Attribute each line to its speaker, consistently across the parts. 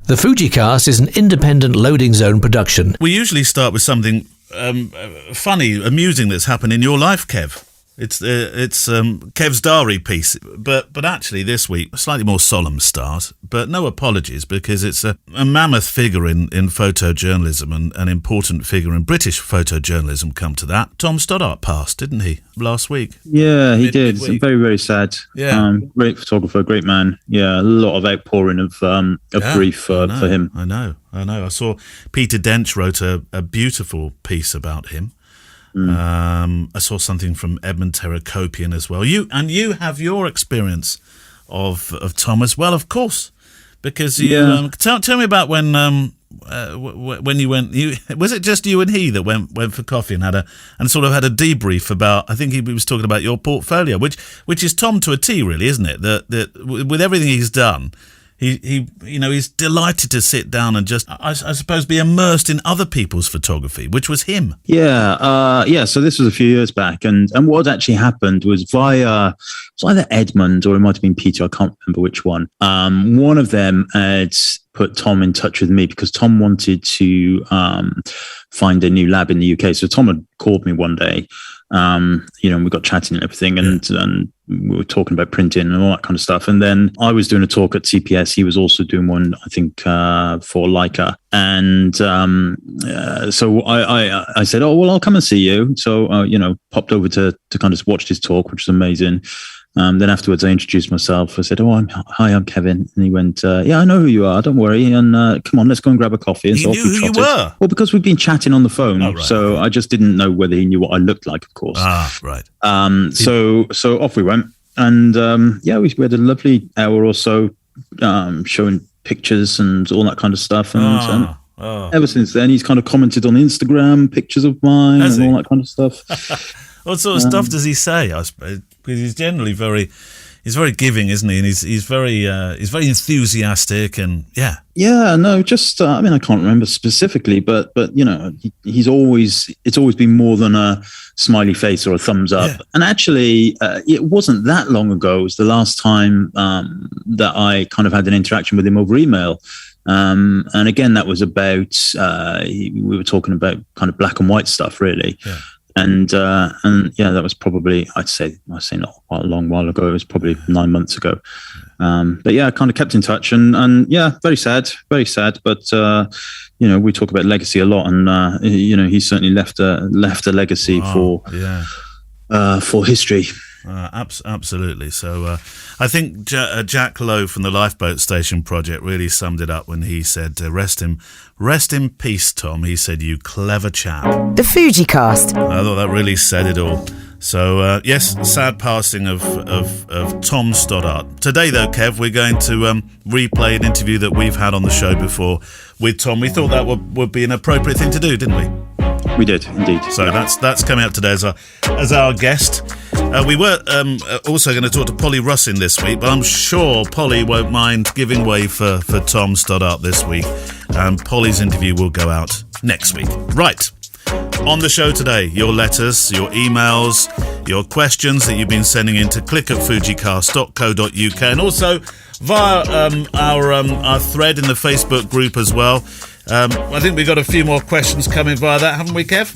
Speaker 1: The FujiCast is an independent Loading Zone production.
Speaker 2: We usually start with something funny, amusing that's happened in your life, Kev. It's Kev's diary piece, but actually this week a slightly more solemn start. But no apologies, because it's a mammoth figure in photojournalism and an important figure in British photojournalism. Come to that, Tom Stoddart passed, didn't he, last week?
Speaker 3: Yeah, he did. Very, very sad.
Speaker 2: Yeah,
Speaker 3: great photographer, great man. Yeah, a lot of outpouring of grief for him.
Speaker 2: I know. I saw Peter Dench wrote a beautiful piece about him. I saw something from Edmund Terracopian as well. You have your experience of Tom as well, of course, because you tell me about when you went. Was it just you and he that went for coffee and had a debrief about? I think he was talking about your portfolio, which is Tom to a T, really, isn't it? That with everything he's done. He's delighted to sit down and just, I suppose, be immersed in other people's photography, which was him.
Speaker 3: Yeah. So this was a few years back, and what had actually happened was via, it's either Edmund or it might have been Peter. I can't remember which one. One of them had put Tom in touch with me because Tom wanted to find a new lab in the UK. So Tom had called me one day. And we got chatting and everything, and we were talking about printing and all that kind of stuff. And then I was doing a talk at CPS. He was also doing one, I think, for Leica. And so I said, oh, well, I'll come and see you. So, popped over to kind of watch his talk, which was amazing. Then afterwards, I introduced myself. I said, hi, I'm Kevin. And he went, yeah, I know who you are. Don't worry. And come on, let's go and grab a coffee. And
Speaker 2: he knew who you were?
Speaker 3: Well, because we've been chatting on the phone.
Speaker 2: Oh, right.
Speaker 3: So I just didn't know whether he knew what I looked like, of course.
Speaker 2: Ah, right.
Speaker 3: So off we went. And we had a lovely hour or so showing pictures and all that kind of stuff. And ever since then, he's kind of commented on Instagram pictures of mine and all that kind of stuff.
Speaker 2: What sort of stuff does he say? I suppose because he's generally very giving, isn't he? And he's very enthusiastic and yeah. Yeah,
Speaker 3: no, just I can't remember specifically, but it's always been more than a smiley face or a thumbs up. Yeah. And actually, it wasn't that long ago. It was the last time that I kind of had an interaction with him over email. And again, that was about we were talking about kind of black and white stuff, really. Yeah. And that was probably, I'd say not quite a long while ago. It was probably 9 months ago. But yeah, I kind of kept in touch and yeah, very sad. But, we talk about legacy a lot and, he certainly left a legacy for history.
Speaker 2: Absolutely. So I think Jack Lowe from the Lifeboat Station Project really summed it up when he said, rest in peace, Tom. He said, you clever chap.
Speaker 4: The FujiCast.
Speaker 2: I thought that really said it all. So, yes, sad passing of Tom Stoddart. Today, though, Kev, we're going to replay an interview that we've had on the show before with Tom. We thought that would be an appropriate thing to do, didn't we?
Speaker 3: We did, indeed.
Speaker 2: So that's coming up today as our guest. We were also going to talk to Polly Russin this week, but I'm sure Polly won't mind giving way for Tom Stoddart this week. Polly's interview will go out next week. Right. On the show today, your letters, your emails, your questions that you've been sending in to click@fujicast.co.uk and also via our thread in the Facebook group as well. I think we've got a few more questions coming via that, haven't we, Kev?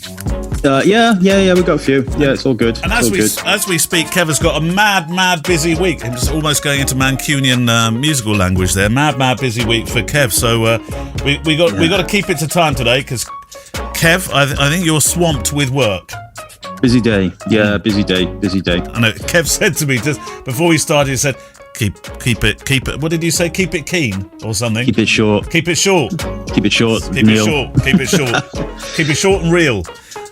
Speaker 3: Yeah, we've got a few. Yeah, it's all good.
Speaker 2: And as we speak, Kev has got a mad busy week. I'm just almost going into Mancunian musical language there. Mad busy week for Kev. So we got to keep it to time today because Kev, I think you're swamped with work.
Speaker 3: Busy day. Yeah, busy day.
Speaker 2: I know. Kev said to me just before we started, he said, Keep it. What did you say? Keep it keen or something?
Speaker 3: Keep it short.
Speaker 2: Keep it short.
Speaker 3: Keep it short.
Speaker 2: Keep it short. Keep it short. Keep it short and real.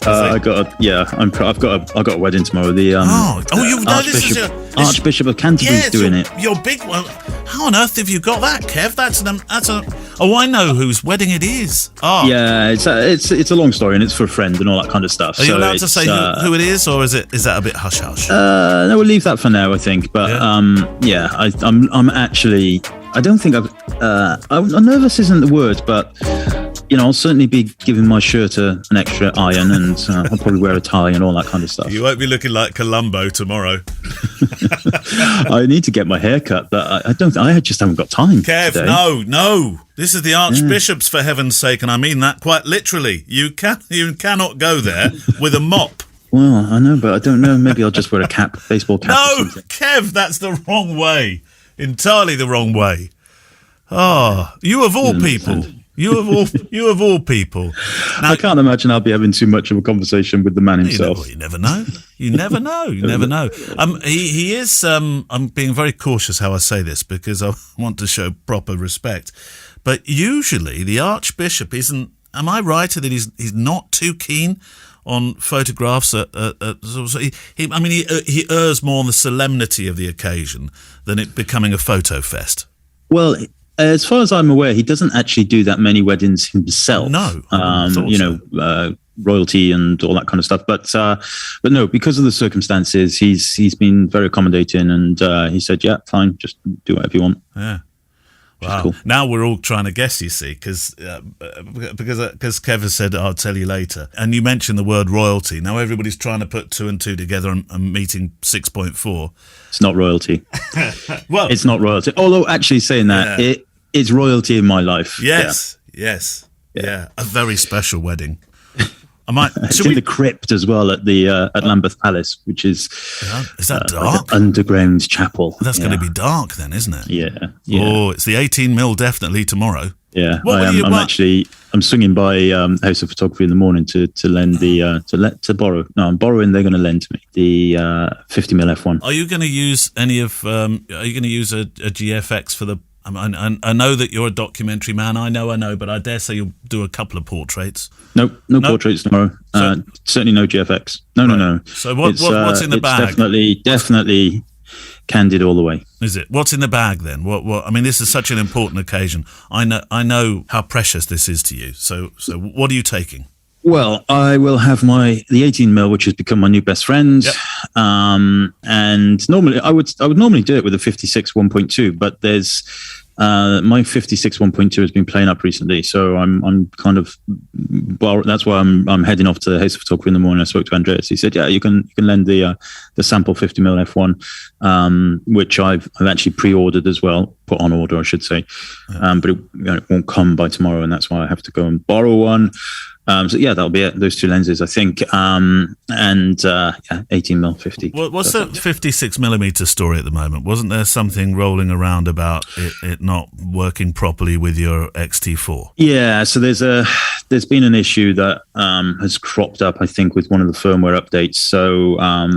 Speaker 3: I've got a wedding tomorrow. The Archbishop of Canterbury's doing it.
Speaker 2: Your big one. How on earth have you got that, Kev? I know whose wedding it is. Oh.
Speaker 3: Yeah, it's a long story and it's for a friend and all that kind of stuff.
Speaker 2: Are you allowed to say who it is, or is that a bit hush hush?
Speaker 3: No, we'll leave that for now, I think. But I'm actually. I don't think I'm nervous isn't the word, but I'll certainly be giving my shirt an extra iron, and I'll probably wear a tie and all that kind of stuff.
Speaker 2: You won't be looking like Columbo tomorrow.
Speaker 3: I need to get my hair cut, but I just haven't got time.
Speaker 2: Kev,
Speaker 3: today.
Speaker 2: no. This is the Archbishop's, for heaven's sake, and I mean that quite literally. You cannot go there with a mop.
Speaker 3: Well, I know, but I don't know. Maybe I'll just wear a cap, baseball cap.
Speaker 2: No, Kev, that's the wrong way. Entirely the wrong way. Oh, you of all people. You of all people. Now,
Speaker 3: I can't imagine I'll be having too much of a conversation with the man himself.
Speaker 2: You never know. You never know. He is. I'm being very cautious how I say this because I want to show proper respect. But usually the Archbishop isn't. Am I right that he's not too keen on photographs? He errs more on the solemnity of the occasion than it becoming a photo fest.
Speaker 3: Well, as far as I'm aware, he doesn't actually do that many weddings himself.
Speaker 2: No,
Speaker 3: royalty and all that kind of stuff. But no, because of the circumstances, he's been very accommodating, and he said, "Yeah, fine, just do whatever you want."
Speaker 2: Yeah. Wow.
Speaker 3: Cool.
Speaker 2: Now we're all trying to guess, you see, because Kev has said, "I'll tell you later." And you mentioned the word royalty. Now everybody's trying to put 2 and 2 together and meeting 6.4.
Speaker 3: It's not royalty.
Speaker 2: Well,
Speaker 3: it's not royalty. Although, actually, saying that, it's royalty in my life.
Speaker 2: Yes. Yeah. A very special wedding.
Speaker 3: It's in the crypt as well at the at Lambeth Palace, which is
Speaker 2: that dark?
Speaker 3: Like an underground chapel.
Speaker 2: That's going to be dark then, isn't it?
Speaker 3: Yeah.
Speaker 2: Oh, it's the 18mm definitely tomorrow.
Speaker 3: Yeah, I'm swinging by House of Photography in the morning to lend to borrow. No, I'm borrowing. They're going to lend me the 50mm f1.
Speaker 2: Are you going to use any of? Are you going to use a GFX for the? I know that you're a documentary man. I know, but I dare say you'll do a couple of portraits.
Speaker 3: No portraits tomorrow. Certainly no GFX. No.
Speaker 2: So what's in the bag?
Speaker 3: Definitely candid all the way.
Speaker 2: Is it? What's in the bag then? What? I mean, this is such an important occasion. I know how precious this is to you. So what are you taking?
Speaker 3: Well, I will have the 18mm, which has become my new best friend. Yep. And normally I would normally do it with a 56 1.2, but there's my 56 1.2 has been playing up recently, so I'm kind of that's why I'm heading off to the House of Photography in the morning. I spoke to Andreas. He said, "Yeah, you can lend the sample 50mm f1, which I've actually pre-ordered as well, put on order, I should say, but it won't come by tomorrow, and that's why I have to go and borrow one." So yeah, that'll be it. Those two lenses, I think, and 18mm 50.
Speaker 2: What's the 56mm story at the moment? Wasn't there something rolling around about it not working properly with your XT4?
Speaker 3: Yeah, so there's been an issue that has cropped up, I think, with one of the firmware updates. So,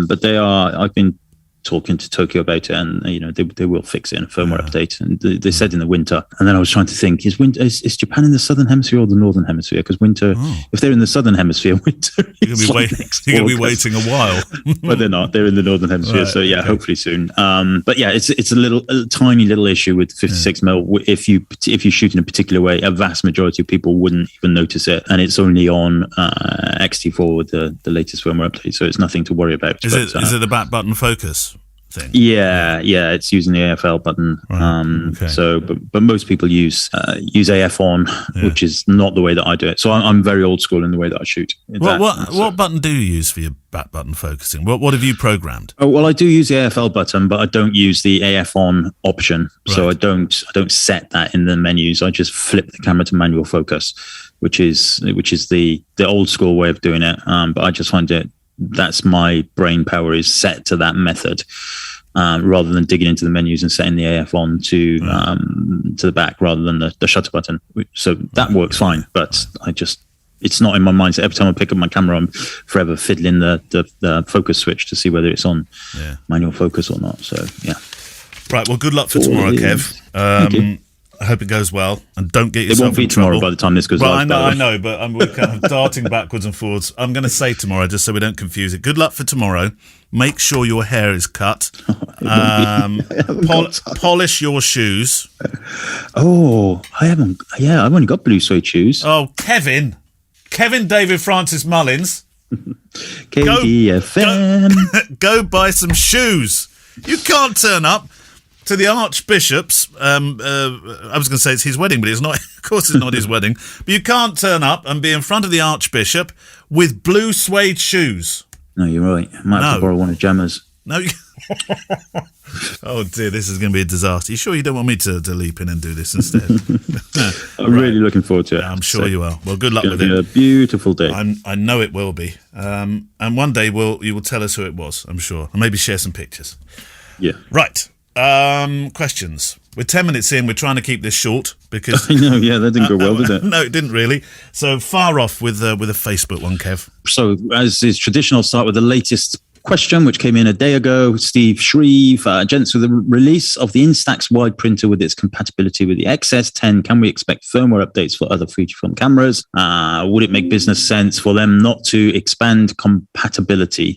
Speaker 3: but I've been talking to Tokyo about it, and they will fix it in a firmware update, and they said in the winter. And then I was trying to think, is Japan in the southern hemisphere or the northern hemisphere? Because winter, if they're in the southern hemisphere, winter
Speaker 2: you're going to be waiting a while.
Speaker 3: But they're not. They're in the northern hemisphere, so yeah, hopefully soon. But yeah, it's a tiny little issue with 56mm. If you shoot in a particular way, a vast majority of people wouldn't even notice it, and it's only on XT4 with the latest firmware update, so it's nothing to worry about.
Speaker 2: Is it the back button focus thing?
Speaker 3: Yeah, it's using the AFL button.
Speaker 2: Okay.
Speaker 3: So, but most people use AF on, which is not the way that I do it. So I'm very old school in the way that I shoot.
Speaker 2: What button do you use for your back button focusing? What have you programmed?
Speaker 3: Oh, well, I do use the AFL button, but I don't use the AF on option. Right. So I don't set that in the menus. I just flip the camera to manual focus, which is the old school way of doing it. But I just find that's my brain power is set to that method, rather than digging into the menus and setting the AF on to the back rather than the shutter button. So that works fine, but it's not in my mindset. Every time I pick up my camera, I'm forever fiddling the focus switch to see whether it's on manual focus or not. So yeah.
Speaker 2: Right. Well, good luck for tomorrow, Kev.
Speaker 3: Thank you.
Speaker 2: I hope it goes well, and don't get yourself in trouble.
Speaker 3: It won't be tomorrow by the time this goes live.
Speaker 2: I know, but we're kind of darting backwards and forwards. I'm going to say tomorrow, just so we don't confuse it. Good luck for tomorrow. Make sure your hair is cut. Polish your shoes.
Speaker 3: Oh, I haven't. Yeah, I've only got blue suede shoes.
Speaker 2: Oh, Kevin David Francis Mullins.
Speaker 3: KDFM.
Speaker 2: Go buy some shoes. You can't turn up to the Archbishop's, I was going to say it's his wedding, but it's not. Of course, it's not his wedding. But you can't turn up and be in front of the Archbishop with blue suede shoes.
Speaker 3: No, you're right. I might have to borrow one of Gemma's.
Speaker 2: No. Oh dear, this is going to be a disaster. You sure you don't want me to leap in and do this instead?
Speaker 3: I'm really looking forward to it.
Speaker 2: Yeah, I'm sure you are. Well, good luck with it.
Speaker 3: A beautiful day.
Speaker 2: I know it will be. And one day you will tell us who it was, I'm sure. And maybe share some pictures.
Speaker 3: Yeah.
Speaker 2: Right. Questions. We're 10 minutes in. We're trying to keep this short because
Speaker 3: I know. Yeah, that didn't go well, did it?
Speaker 2: No, it didn't really. So far off with a Facebook one, Kev.
Speaker 3: So as is traditional, I'll start with the latest question, which came in a day ago. Steve Shreve, gents, with the release of the Instax wide printer with its compatibility with the XS10, can we expect firmware updates for other Fujifilm cameras? Would it make business sense for them not to expand compatibility?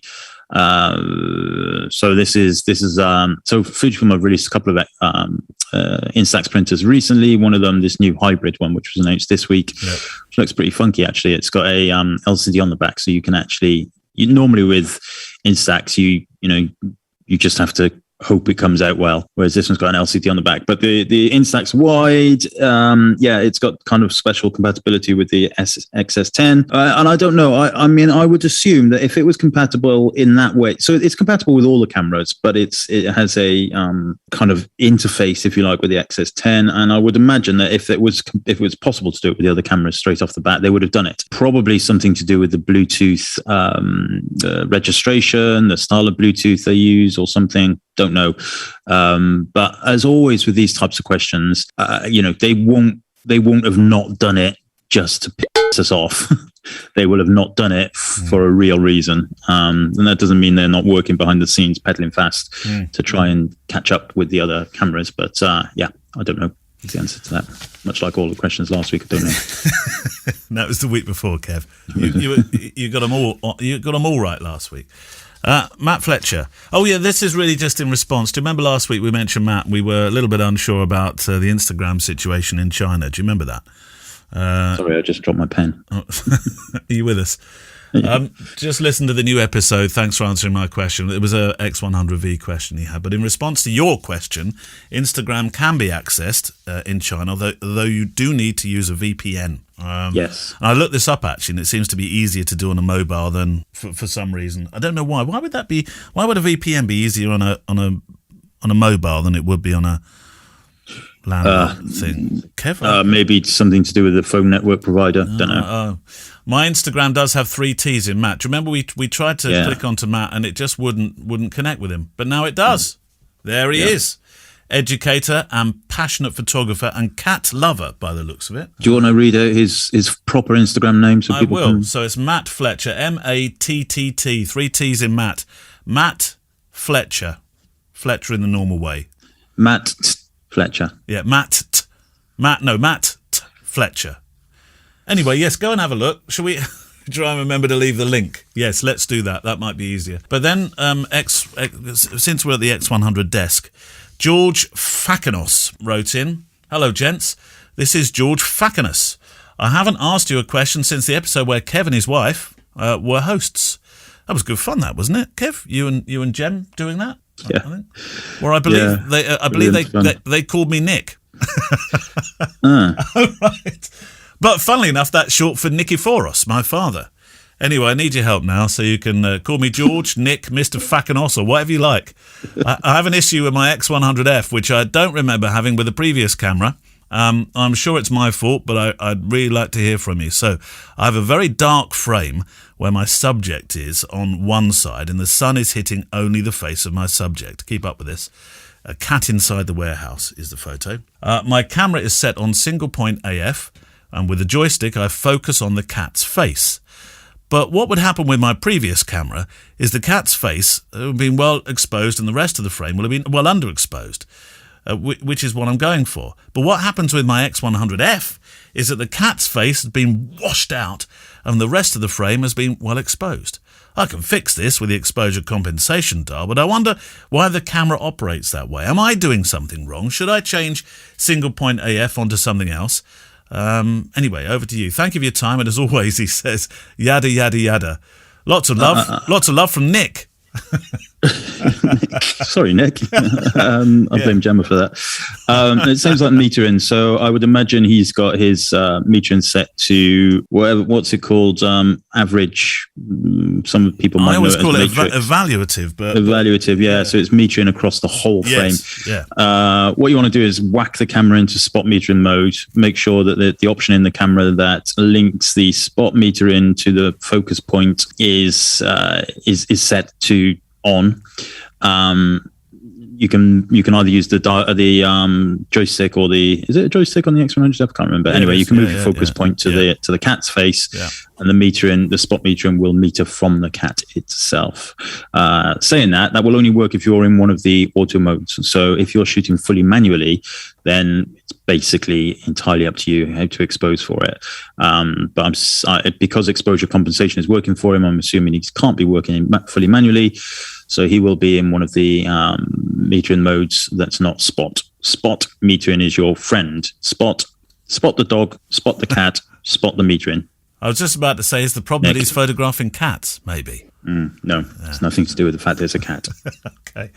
Speaker 3: So this is so Fujifilm have released a couple of Instax printers recently. One of them, this new hybrid one, which was announced this week, which looks pretty funky actually. It's got a LCD on the back, so you can actually. Normally with Instax, you just have to hope it comes out well, whereas this one's got an LCD on the back. But the Instax Wide, it's got kind of special compatibility with the XS10. And I don't know. I mean, I would assume that if it was compatible in that way, so it's compatible with all the cameras, but it has a kind of interface, if you like, with the XS10. And I would imagine that if it was possible to do it with the other cameras straight off the bat, they would have done it. Probably something to do with the Bluetooth registration, the style of Bluetooth they use, or something. Don't know. But as always with these types of questions, they won't have not done it just to piss us off. They will have not done it for a real reason. And that doesn't mean they're not working behind the scenes, pedaling fast to try and catch up with the other cameras. But I don't know the answer to that. Much like all the questions last week, I don't know.
Speaker 2: That was the week before, Kev. You got them all. You got them all right last week. Matt Fletcher. Oh, yeah, this is really just in response. Do you remember last week we mentioned, Matt, we were a little bit unsure about the Instagram situation in China. Do you remember that?
Speaker 3: Sorry, I just dropped my pen.
Speaker 2: Are you with us? Just listen to the new episode. Thanks for answering my question. It was a X100V question he had. But in response to your question, Instagram can be accessed in China, though you do need to use a VPN.
Speaker 3: Yes.
Speaker 2: And I looked this up, actually, and it seems to be easier to do on a mobile than for some reason. I don't know why. Why would that be? Why would a VPN be easier on a mobile than it would be on a land thing? Kevin?
Speaker 3: Maybe something to do with the phone network provider. Don't know.
Speaker 2: My Instagram does have 3 T's in Matt. Do you remember we tried to click onto Matt and it just wouldn't connect with him? But now it does. There he is. Educator and passionate photographer and cat lover, by the looks of it.
Speaker 3: Do you want to read out his proper Instagram name? So people
Speaker 2: will.
Speaker 3: Can...
Speaker 2: So it's Matt Fletcher, MATTT, 3 T's in Matt. Matt Fletcher. Fletcher in the normal way.
Speaker 3: Matt Fletcher.
Speaker 2: Yeah, Matt Fletcher. Anyway, yes, go and have a look. Shall we try and remember to leave the link? Yes, let's do that. That might be easier. But then, since we're at the X100 desk, George Fakanos wrote in, "Hello, gents. This is George Fakanos. I haven't asked you a question since the episode where Kev and his wife were hosts. That was good fun, that wasn't it, Kev? You and Jem doing that?
Speaker 3: Yeah.
Speaker 2: I think. Well, I believe they called me Nick. Right. But funnily enough, that's short for Nikiforos, my father. Anyway, I need your help now, so you can call me George, Nick, Mr. Fakanos, or whatever you like. I have an issue with my X100F, which I don't remember having with the previous camera. I'm sure it's my fault, but I'd really like to hear from you. So I have a very dark frame where my subject is on one side and the sun is hitting only the face of my subject. Keep up with this. A cat inside the warehouse is the photo. My camera is set on single point AF, and with the joystick I focus on the cat's face. But what would happen with my previous camera is the cat's face would have been well exposed and the rest of the frame will have been well underexposed, which is what I'm going for. But what happens with my X100F is that the cat's face has been washed out and the rest of the frame has been well exposed. I can fix this with the exposure compensation dial, but I wonder why the camera operates that way. Am I doing something wrong? Should I change single point AF onto something else? Anyway, over to you. Thank you for your time, and as always, he says, yada, yada, yada. Lots of love from Nick.
Speaker 3: Sorry, Nick. I blame Gemma for that. It seems like metering. So I would imagine he's got his metering set to what's it called? Average. Some people might know it as
Speaker 2: call it
Speaker 3: matrix.
Speaker 2: Evaluative, but
Speaker 3: Evaluative, yeah. So it's metering across the whole frame.
Speaker 2: Yeah.
Speaker 3: What you want to do is whack the camera into spot metering mode. Make sure that the option in the camera that links the spot metering to the focus point is set to on. You can either use the joystick or is it a joystick on the X100? I can't remember. Anyway, you can move the focus point to the cat's face, and the spot metering will meter from the cat itself. Saying that will only work if you're in one of the auto modes. So if you're shooting fully manually, then it's basically entirely up to you how to expose for it. But because exposure compensation is working for him, I'm assuming he can't be working fully manually. So he will be in one of the metering modes that's not spot. Spot metering is your friend. Spot the dog, spot the cat, spot the metering.
Speaker 2: I was just about to say, is the problem that he's photographing cats, maybe?
Speaker 3: No, it's nothing to do with the fact there's a cat.
Speaker 2: Okay.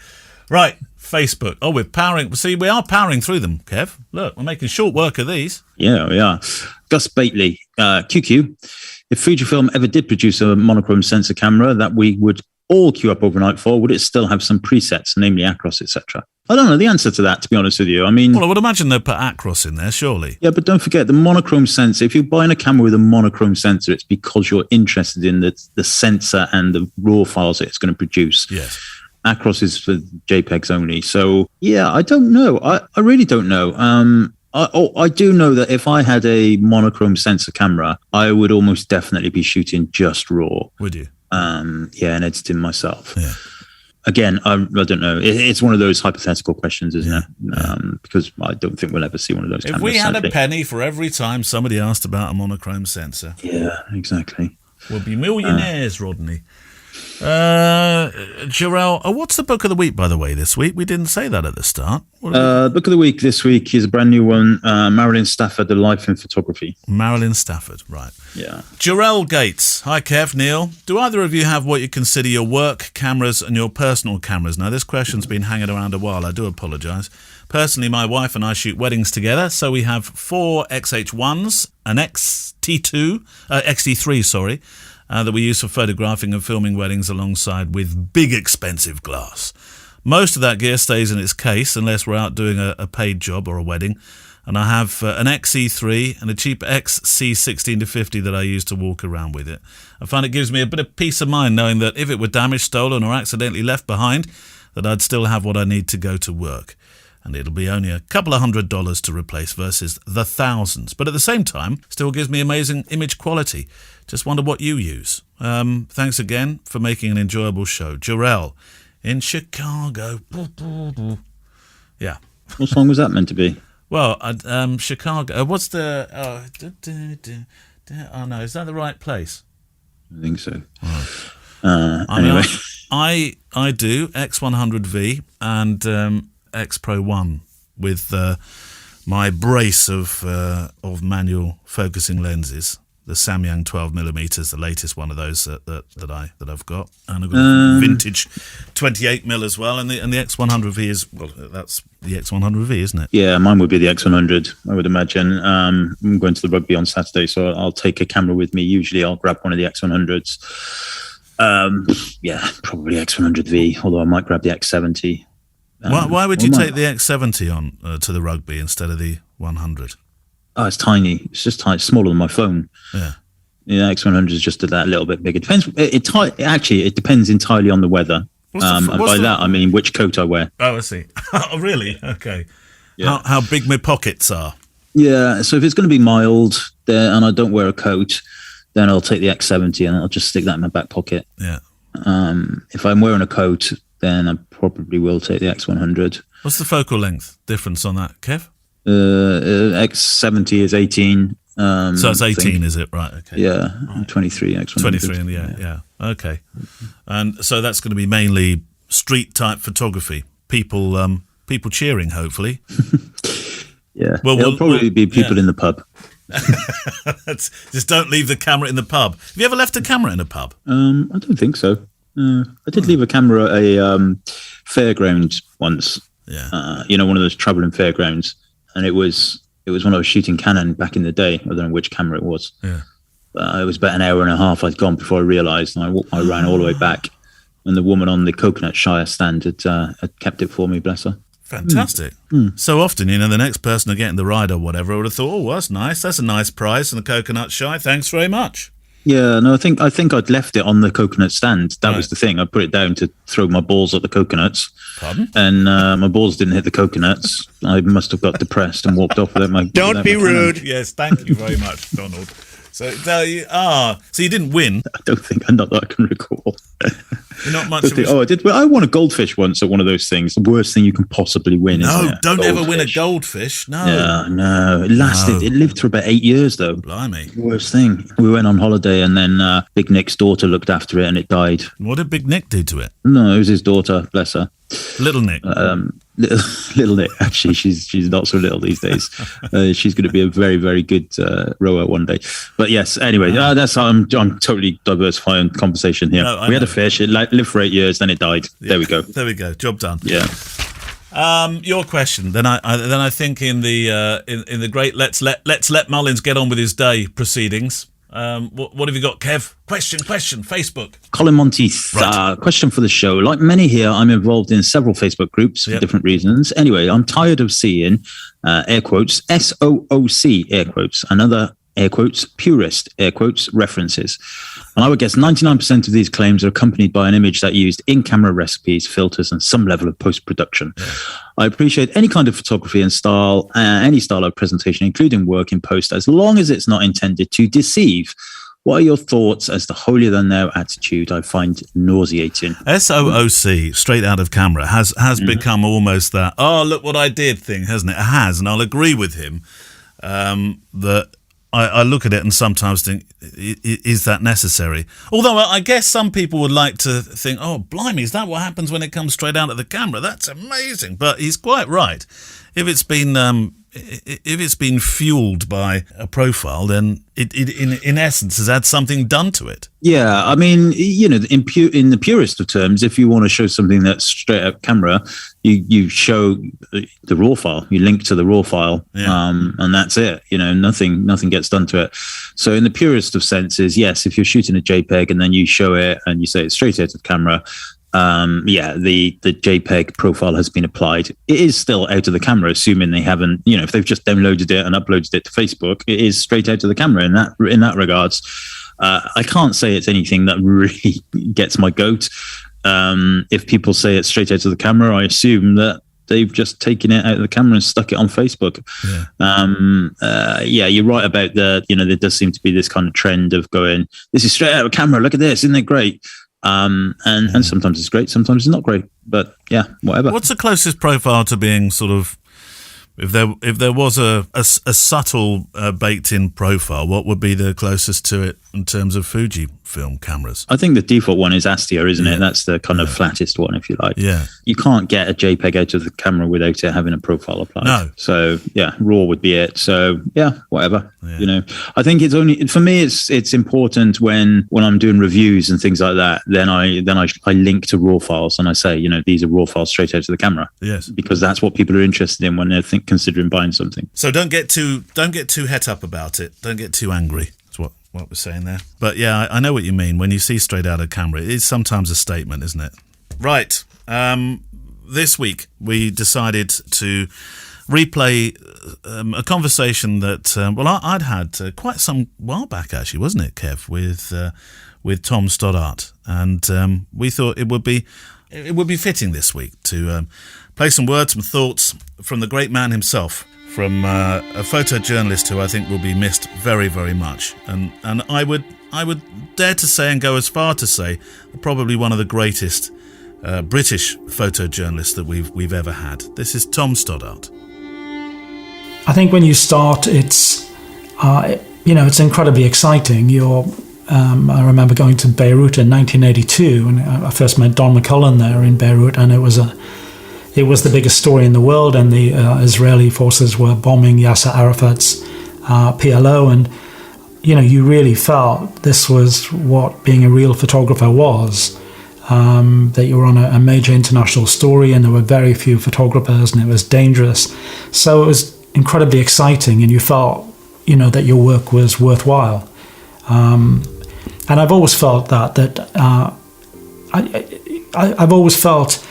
Speaker 2: Right, Facebook. Oh, we're powering. See, we are powering through them, Kev. Look, we're making short work of these.
Speaker 3: Yeah, we are. Gus Bately, QQ. If Fujifilm ever did produce a monochrome sensor camera that we would all queue up overnight for, would it still have some presets, namely Acros, etc.? I don't know the answer to that, to be honest with you. I mean,
Speaker 2: well, I would imagine they'd put Acros in there, surely.
Speaker 3: Yeah, but don't forget the monochrome sensor. If you're buying a camera with a monochrome sensor, it's because you're interested in the sensor and the raw files that it's going to produce.
Speaker 2: Yes.
Speaker 3: Acros is for JPEGs only. So, yeah, I don't know. I really don't know. I do know that if I had a monochrome sensor camera, I would almost definitely be shooting just raw.
Speaker 2: Would you?
Speaker 3: And editing myself.
Speaker 2: Yeah.
Speaker 3: Again, I don't know. It's one of those hypothetical questions, isn't it? Because I don't think we'll ever see one of those cameras.
Speaker 2: If we had
Speaker 3: sadly.
Speaker 2: a penny for every time somebody asked about a monochrome sensor.
Speaker 3: Yeah, exactly.
Speaker 2: We'll be millionaires, Rodney. Jarrell, what's the book of the week, by the way, this week? We didn't say that at the start.
Speaker 3: Book of the week this week is a brand new one, Marilyn Stafford, The Life in Photography.
Speaker 2: Marilyn Stafford, right.
Speaker 3: Yeah.
Speaker 2: Jarrell Gates. Hi, Kev, Neil. Do either of you have what you consider your work cameras and your personal cameras? Now, this question's been hanging around a while. I do apologise. Personally, my wife and I shoot weddings together, so we have 4 XH1s, an XT3, that we use for photographing and filming weddings alongside with big expensive glass. Most of that gear stays in its case unless we're out doing a paid job or a wedding. And I have an XE3 and a cheap XC16-50 that I use to walk around with it. I find it gives me a bit of peace of mind knowing that if it were damaged, stolen or accidentally left behind, that I'd still have what I need to go to work. And it'll be only a couple of $100 to replace versus the thousands. But at the same time, still gives me amazing image quality. Just wonder what you use. Thanks again for making an enjoyable show. Jarrell in Chicago. Yeah.
Speaker 3: What song was that meant to be?
Speaker 2: Well, Chicago. What's the... Oh, no. Is that the right place?
Speaker 3: I think so.
Speaker 2: Oh.
Speaker 3: Anyway.
Speaker 2: I do X100V and X Pro 1 with my brace of manual focusing lenses. The Samyang 12mm, the latest one of those that I've got, and I've got a vintage 28mm as well. And the X100V is that's the X100V, isn't it?
Speaker 3: Yeah, mine would be the X100. I would imagine. I'm going to the rugby on Saturday, so I'll take a camera with me. Usually, I'll grab one of the X100s. Yeah, probably X100V. Although I might grab the X70.
Speaker 2: Why would you take the X70 on to the rugby instead of the 100?
Speaker 3: Oh, it's tiny. It's just tiny. It's smaller than my phone.
Speaker 2: Yeah.
Speaker 3: Yeah, X100 is just that little bit bigger. Depends. It depends entirely on the weather. And by that, I mean which coat I wear.
Speaker 2: Oh, I see. Oh, really? Okay.
Speaker 3: Yeah.
Speaker 2: How big my pockets are.
Speaker 3: Yeah. So if it's going to be mild and I don't wear a coat, then I'll take the X70 and I'll just stick that in my back pocket.
Speaker 2: Yeah.
Speaker 3: If I'm wearing a coat, then I probably will take the X100.
Speaker 2: What's the focal length difference on that, Kev?
Speaker 3: X70 is 18.
Speaker 2: So it's 18, is it? Right. Okay.
Speaker 3: Yeah. Right. 23 X100.
Speaker 2: 23, yeah. Okay. And so that's going to be mainly street type photography. People cheering, hopefully.
Speaker 3: Yeah. Well, it'll probably be people in the pub.
Speaker 2: Just don't leave the camera in the pub. Have you ever left a camera in a pub?
Speaker 3: I don't think so. I did leave a camera at a fairground once.
Speaker 2: Yeah.
Speaker 3: One of those traveling fairgrounds, and it was when I was shooting Canon back in the day. I don't know which camera it was.
Speaker 2: Yeah.
Speaker 3: It was about an hour and a half I'd gone before I realised, and I ran all the way back, and the woman on the Coconut Shire stand had kept it for me, bless her.
Speaker 2: Fantastic. So often, the next person to get in the ride or whatever would have thought, oh, that's nice. That's a nice prize and the Coconut Shire. Thanks very much.
Speaker 3: Yeah, no, I think I'd left it on the coconut stand. That was the thing. I put it down to throw my balls at the coconuts.
Speaker 2: Pardon?
Speaker 3: And my balls didn't hit the coconuts. I must have got depressed and walked off without my...
Speaker 4: Don't be rude.
Speaker 2: Yes, thank you very much, Donald. So you didn't win.
Speaker 3: I don't think, not that I can recall.
Speaker 2: You're not much
Speaker 3: I did. Well, I won a goldfish once at one of those things. The worst thing you can possibly win.
Speaker 2: No,
Speaker 3: isn't it?
Speaker 2: don't ever win a goldfish. No.
Speaker 3: Yeah, no. It lasted. It lived for about 8 years, though.
Speaker 2: Blimey.
Speaker 3: Worst thing. We went on holiday, and then Big Nick's daughter looked after it, and it died.
Speaker 2: What did Big Nick do to it?
Speaker 3: No, it was his daughter. Bless her.
Speaker 2: Little Nick.
Speaker 3: Little Nick. Actually, she's not so little these days. She's going to be a very, very good rower one day. But yes, anyway, I'm totally diversifying conversation here.
Speaker 2: No,
Speaker 3: we had a fish. It lived for 8 years, then it died. Yeah. There we go.
Speaker 2: There we go. Job done.
Speaker 3: Yeah.
Speaker 2: Your question. Then I think in the great let's let Mullins get on with his day proceedings. What have you got, Kev? Question. Facebook.
Speaker 3: Colin Monteith, question for the show. Like many here, I'm involved in several Facebook groups for different reasons. Anyway, I'm tired of seeing, air quotes, SOOC, air quotes, another air quotes, purist, air quotes, references. And I would guess 99% of these claims are accompanied by an image that used in-camera recipes, filters, and some level of post-production. Yeah. I appreciate any kind of photography and style, any style of presentation, including work in post, as long as it's not intended to deceive. What are your thoughts as the holier-than-thou attitude I find nauseating?
Speaker 2: SOOC, straight out of camera, has become almost that, oh, look what I did thing, hasn't it? It has, and I'll agree with him that I look at it and sometimes think, is that necessary? Although I guess some people would like to think, oh, blimey, is that what happens when it comes straight out of the camera? That's amazing. But he's quite right. If it's been fueled by a profile, then it in essence has had something done to it.
Speaker 3: Yeah, I mean, in the purest of terms, if you want to show something that's straight up camera, you show the raw file, you link to the raw file, and that's it. Nothing gets done to it. So in the purest of senses, yes, if you're shooting a JPEG and then you show it and you say it's straight out of camera, the JPEG profile has been applied. It is still out of the camera, assuming they haven't, if they've just downloaded it and uploaded it to Facebook, it is straight out of the camera in that regards. I can't say it's anything that really gets my goat. If people say it's straight out of the camera, I assume that they've just taken it out of the camera and stuck it on Facebook. You're right about there does seem to be this kind of trend of going, this is straight out of camera, look at this, isn't it great? And sometimes it's great, sometimes it's not great, but yeah, whatever.
Speaker 2: What's the closest profile to being sort of, if there was a subtle baked in profile, what would be the closest to it in terms of Fujifilm cameras?
Speaker 3: I think the default one is Astia, isn't it? That's the kind of flattest one, if you like.
Speaker 2: Yeah.
Speaker 3: You can't get a JPEG out of the camera without it having a profile applied.
Speaker 2: No.
Speaker 3: So yeah, RAW would be it. So yeah, whatever. Yeah. I think it's only, for me, it's important when I'm doing reviews and things like that, then I link to RAW files and I say, these are RAW files straight out of the camera.
Speaker 2: Yes.
Speaker 3: Because that's what people are interested in when they're considering buying something.
Speaker 2: So don't get too het up about it. Don't get too angry. That's what we're saying there. But yeah, I know what you mean. When you see straight out of camera, it is sometimes a statement, isn't it? Right. This week we decided to replay a conversation that I'd had quite some while back, actually, wasn't it, Kev, with Tom Stoddart, and we thought it would be fitting this week to play some words, some thoughts from the great man himself, from a photojournalist who I think will be missed very, very much, and I would dare to say and go as far to say probably one of the greatest British photojournalists that we've ever had. This is Tom Stoddart.
Speaker 5: I think when you start, it's incredibly exciting. I remember going to Beirut in 1982, and I first met Don McCullum there in Beirut, and it was the biggest story in the world, and the Israeli forces were bombing Yasser Arafat's PLO, and you really felt this was what being a real photographer was. that you were on a major international story, and there were very few photographers, and it was dangerous. So it was incredibly exciting, and you felt, that your work was worthwhile. And I've always felt that I've always felt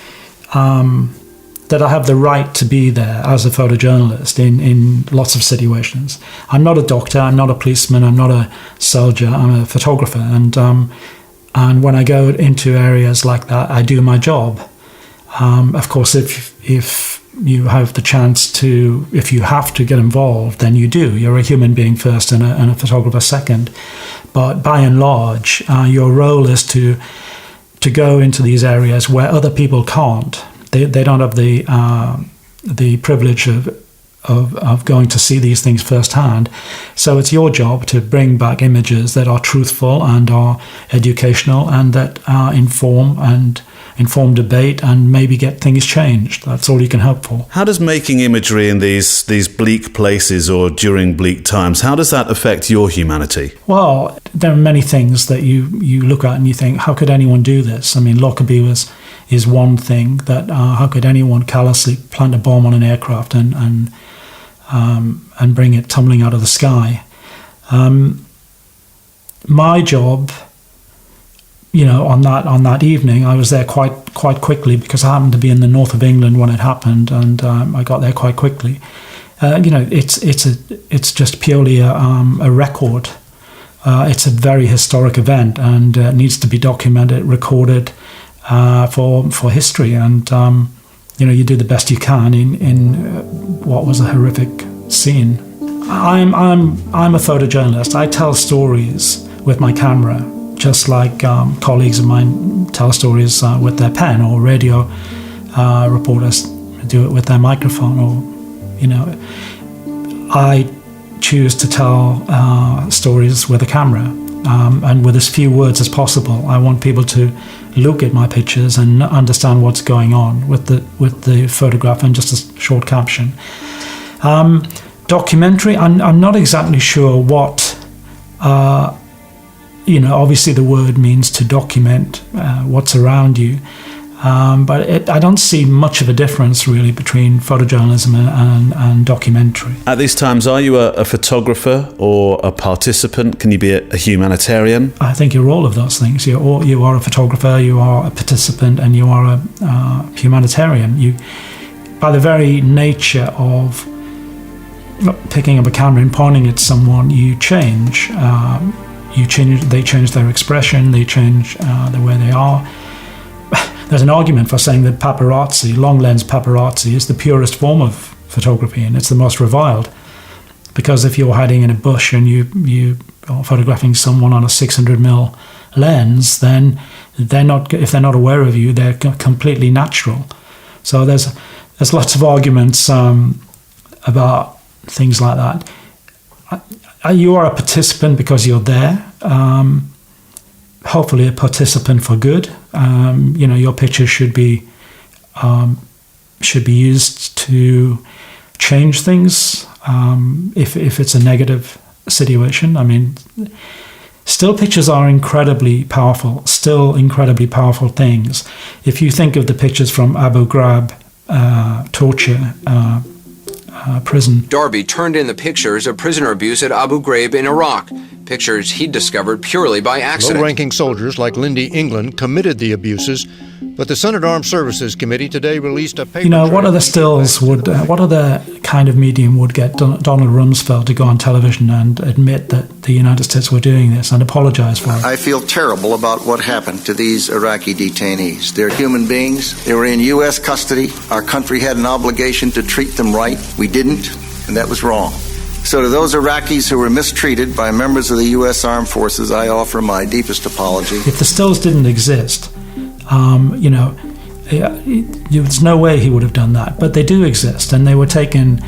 Speaker 5: that I have the right to be there as a photojournalist in lots of situations. I'm not a doctor, I'm not a policeman, I'm not a soldier, I'm a photographer. And when I go into areas like that, I do my job. Of course, if you have the chance to, if you have to get involved, then you do. You're a human being first and a photographer second. But by and large, your role is to go into these areas where other people can't. They don't have the privilege of going to see these things firsthand. So it's your job to bring back images that are truthful and are educational and that inform debate and maybe get things changed. That's all you can hope for.
Speaker 2: How does making imagery in these bleak places or during bleak times, how does that affect your humanity?
Speaker 5: Well, there are many things that you look at and you think, how could anyone do this? I mean, Lockerbie is one thing, that how could anyone callously plant a bomb on an aircraft and bring it tumbling out of the sky? My job, on that evening, I was there quite quickly because I happened to be in the north of England when it happened, and I got there quite quickly. It's just purely a record. It's a very historic event, and it needs to be documented, recorded for history, and you do the best you can in what was a horrific scene. I'm a photojournalist. I tell stories with my camera, just like colleagues of mine tell stories with their pen, or radio reporters do it with their microphone, or I choose to tell stories with a camera, and with as few words as possible. I want people to look at my pictures and understand what's going on with the photograph and just a short caption. Documentary, I'm not exactly sure what, obviously the word means to document what's around you, but I don't see much of a difference really between photojournalism and documentary. At
Speaker 2: these times, are you a photographer or a participant? Can you be a humanitarian?
Speaker 5: I think you're all of those things. You are a photographer, you are a participant, and you are a humanitarian. You, by the very nature of picking up a camera and pointing at someone, you change. They change their expression, they change the way they are. There's an argument for saying that paparazzi, long lens paparazzi, is the purest form of photography, and it's the most reviled. Because if you're hiding in a bush and you are photographing someone on a 600mm lens, then if they're not aware of you, they're completely natural. So there's lots of arguments about things like that. You are a participant because you're there. Hopefully a participant for good. Your picture should be used to change things if it's a negative situation. I mean, still pictures are incredibly powerful things. If you think of the pictures from Abu Ghraib torture prison.
Speaker 4: Darby turned in the pictures of prisoner abuse at Abu Ghraib in Iraq, pictures he'd discovered purely by accident.
Speaker 6: Low-ranking soldiers like Lindy England committed the abuses, but the Senate Armed Services Committee today released a paper...
Speaker 5: what other stills what other kind of medium would get Donald Rumsfeld to go on television and admit that the United States were doing this and apologize for it?
Speaker 7: I feel terrible about what happened to these Iraqi detainees. They're human beings. They were in U.S. custody. Our country had an obligation to treat them right. We didn't, and that was wrong. So to those Iraqis who were mistreated by members of the U.S. Armed Forces, I offer my deepest apology.
Speaker 5: If the stills didn't exist, there's no way he would have done that. But they do exist, and they were taken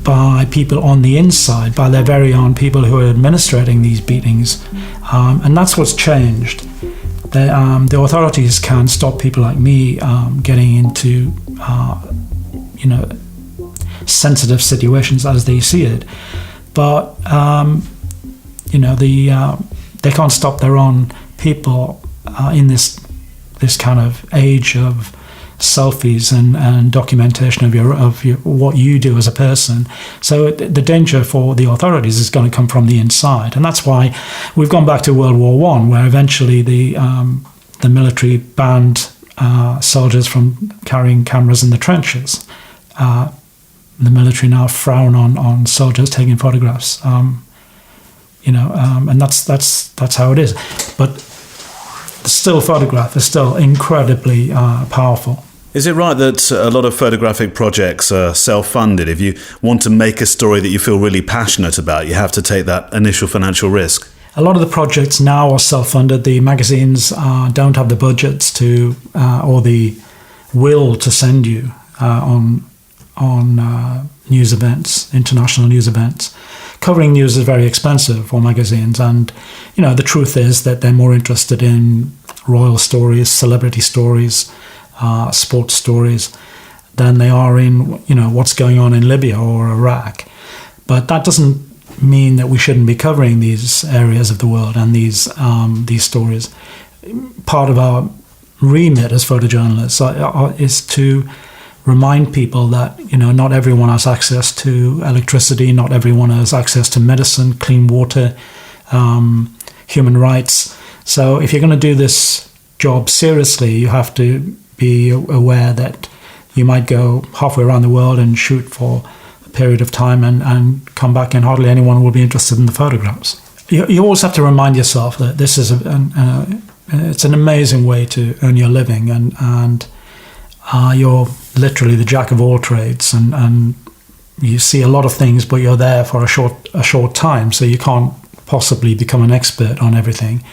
Speaker 5: by people on the inside, by their very own people who are administrating these beatings. And that's what's changed. The authorities can stop people like me getting into, sensitive situations as they see it. But, they can't stop their own people in this this kind of age of selfies and documentation of your what you do as a person. So the danger for the authorities is going to come from the inside, and that's why we've gone back to World War I, where eventually the military banned soldiers from carrying cameras in the trenches. The military now frown on soldiers taking photographs, and that's how it is. But the still photograph is still incredibly powerful.
Speaker 2: Is it right that a lot of photographic projects are self-funded? If you want to make a story that you feel really passionate about, you have to take that initial financial risk?
Speaker 5: A lot of the projects now are self-funded. The magazines don't have the budgets to or the will to send you on news events, international news events. Covering news is very expensive for magazines, and the truth is that they're more interested in royal stories, celebrity stories, sports stories than they are in what's going on in Libya or Iraq. But that doesn't mean that we shouldn't be covering these areas of the world and these stories. Part of our remit as photojournalists is to remind people that not everyone has access to electricity, not everyone has access to medicine, clean water, human rights. So if you're going to do this job seriously, you have to be aware that you might go halfway around the world and shoot for a period of time and come back, and hardly anyone will be interested in the photographs. You always have to remind yourself that this is it's an amazing way to earn your living, and you're literally the jack of all trades, and you see a lot of things, but you're there for a short time, so you can't possibly become an expert on everything.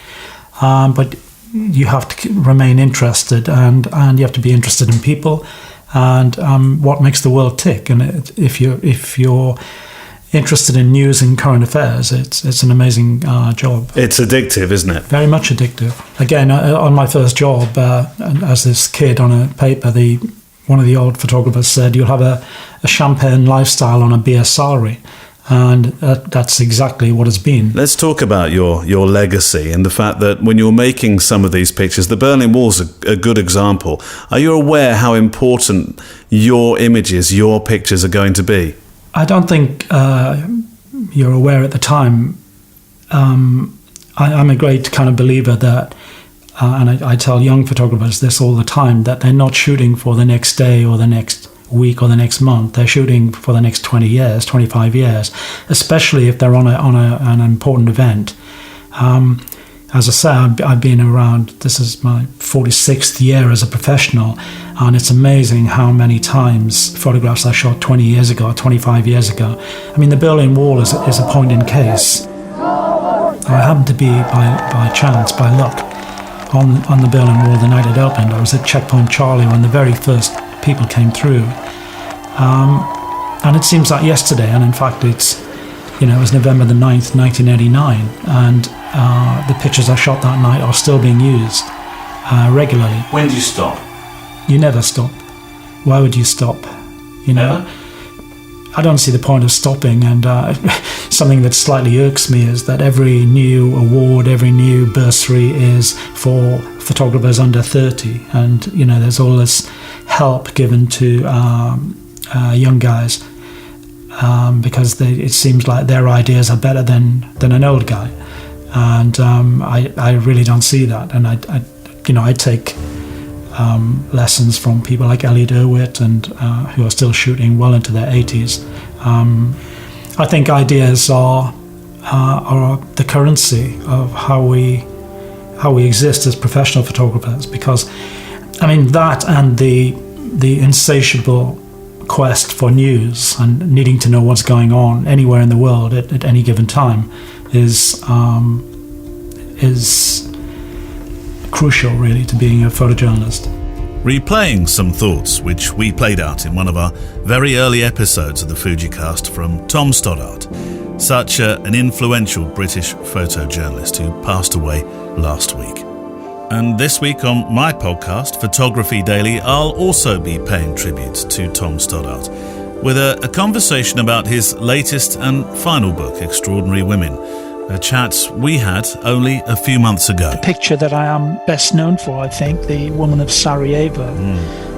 Speaker 5: But you have to remain interested, and you have to be interested in people and what makes the world tick. And if you're interested in news and current affairs, it's an amazing job. It's addictive, isn't it? Very much addictive. Again, on my first job, as this kid on a paper, one of the old photographers said, "You'll have a champagne lifestyle on a beer salary." And that's exactly what it's been. Let's talk about your legacy and the fact that when you're making some of these pictures, the Berlin Wall's a good example. Are you aware how important your images, your pictures are going to be? I don't think you're aware at the time. I'm a great kind of believer that, and I tell young photographers this all the time, that they're not shooting for the next day or the next week or the next month. They're shooting for the next 20 years, 25 years, especially if they're on an important event. As I say, I've been around, this is my 46th year as a professional, and it's amazing how many times photographs I shot 20 years ago, 25 years ago. I mean, the Berlin Wall is a point in case. I happened to be, by chance, by luck, on the Berlin Wall the night it opened. I was at Checkpoint Charlie when the very first people came through. And it seems like yesterday, and in fact it was November the 9th, 1989, and the pictures I shot that night are still being used regularly. When do you stop? You never stop. Why would you stop? Never? I don't see the point of stopping, and something that slightly irks me is that every new award, every new bursary is for photographers under 30, and there's all this help given to young guys because it seems like their ideas are better than an old guy, and I really don't see that. And I take lessons from people like Elliot Irwitt and who are still shooting well into their 80s. I think ideas are the currency of how we exist as professional photographers, because that and the insatiable quest for news and needing to know what's going on anywhere in the world at any given time is crucial, really, to being a photojournalist. Replaying some thoughts which we played out in one of our very early episodes of the FujiCast from Tom Stoddart, such an influential British photojournalist who passed away last week. And this week on my podcast, Photography Daily, I'll also be paying tribute to Tom Stoddart with a conversation about his latest and final book, Extraordinary Women,
Speaker 2: A chat we had only a few months ago.
Speaker 5: The picture that I am best known for, I think, the woman of Sarajevo,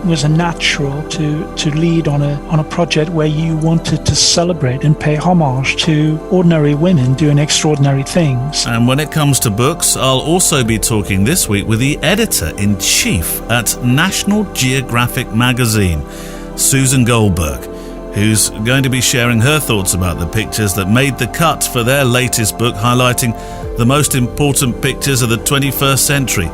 Speaker 5: was a natural to lead on a project where you wanted to celebrate and pay homage to ordinary women doing extraordinary things.
Speaker 2: And when it comes to books, I'll also be talking this week with the editor-in-chief at National Geographic magazine, Susan Goldberg, who's going to be sharing her thoughts about the pictures that made the cut for their latest book, highlighting the most important pictures of the 21st century.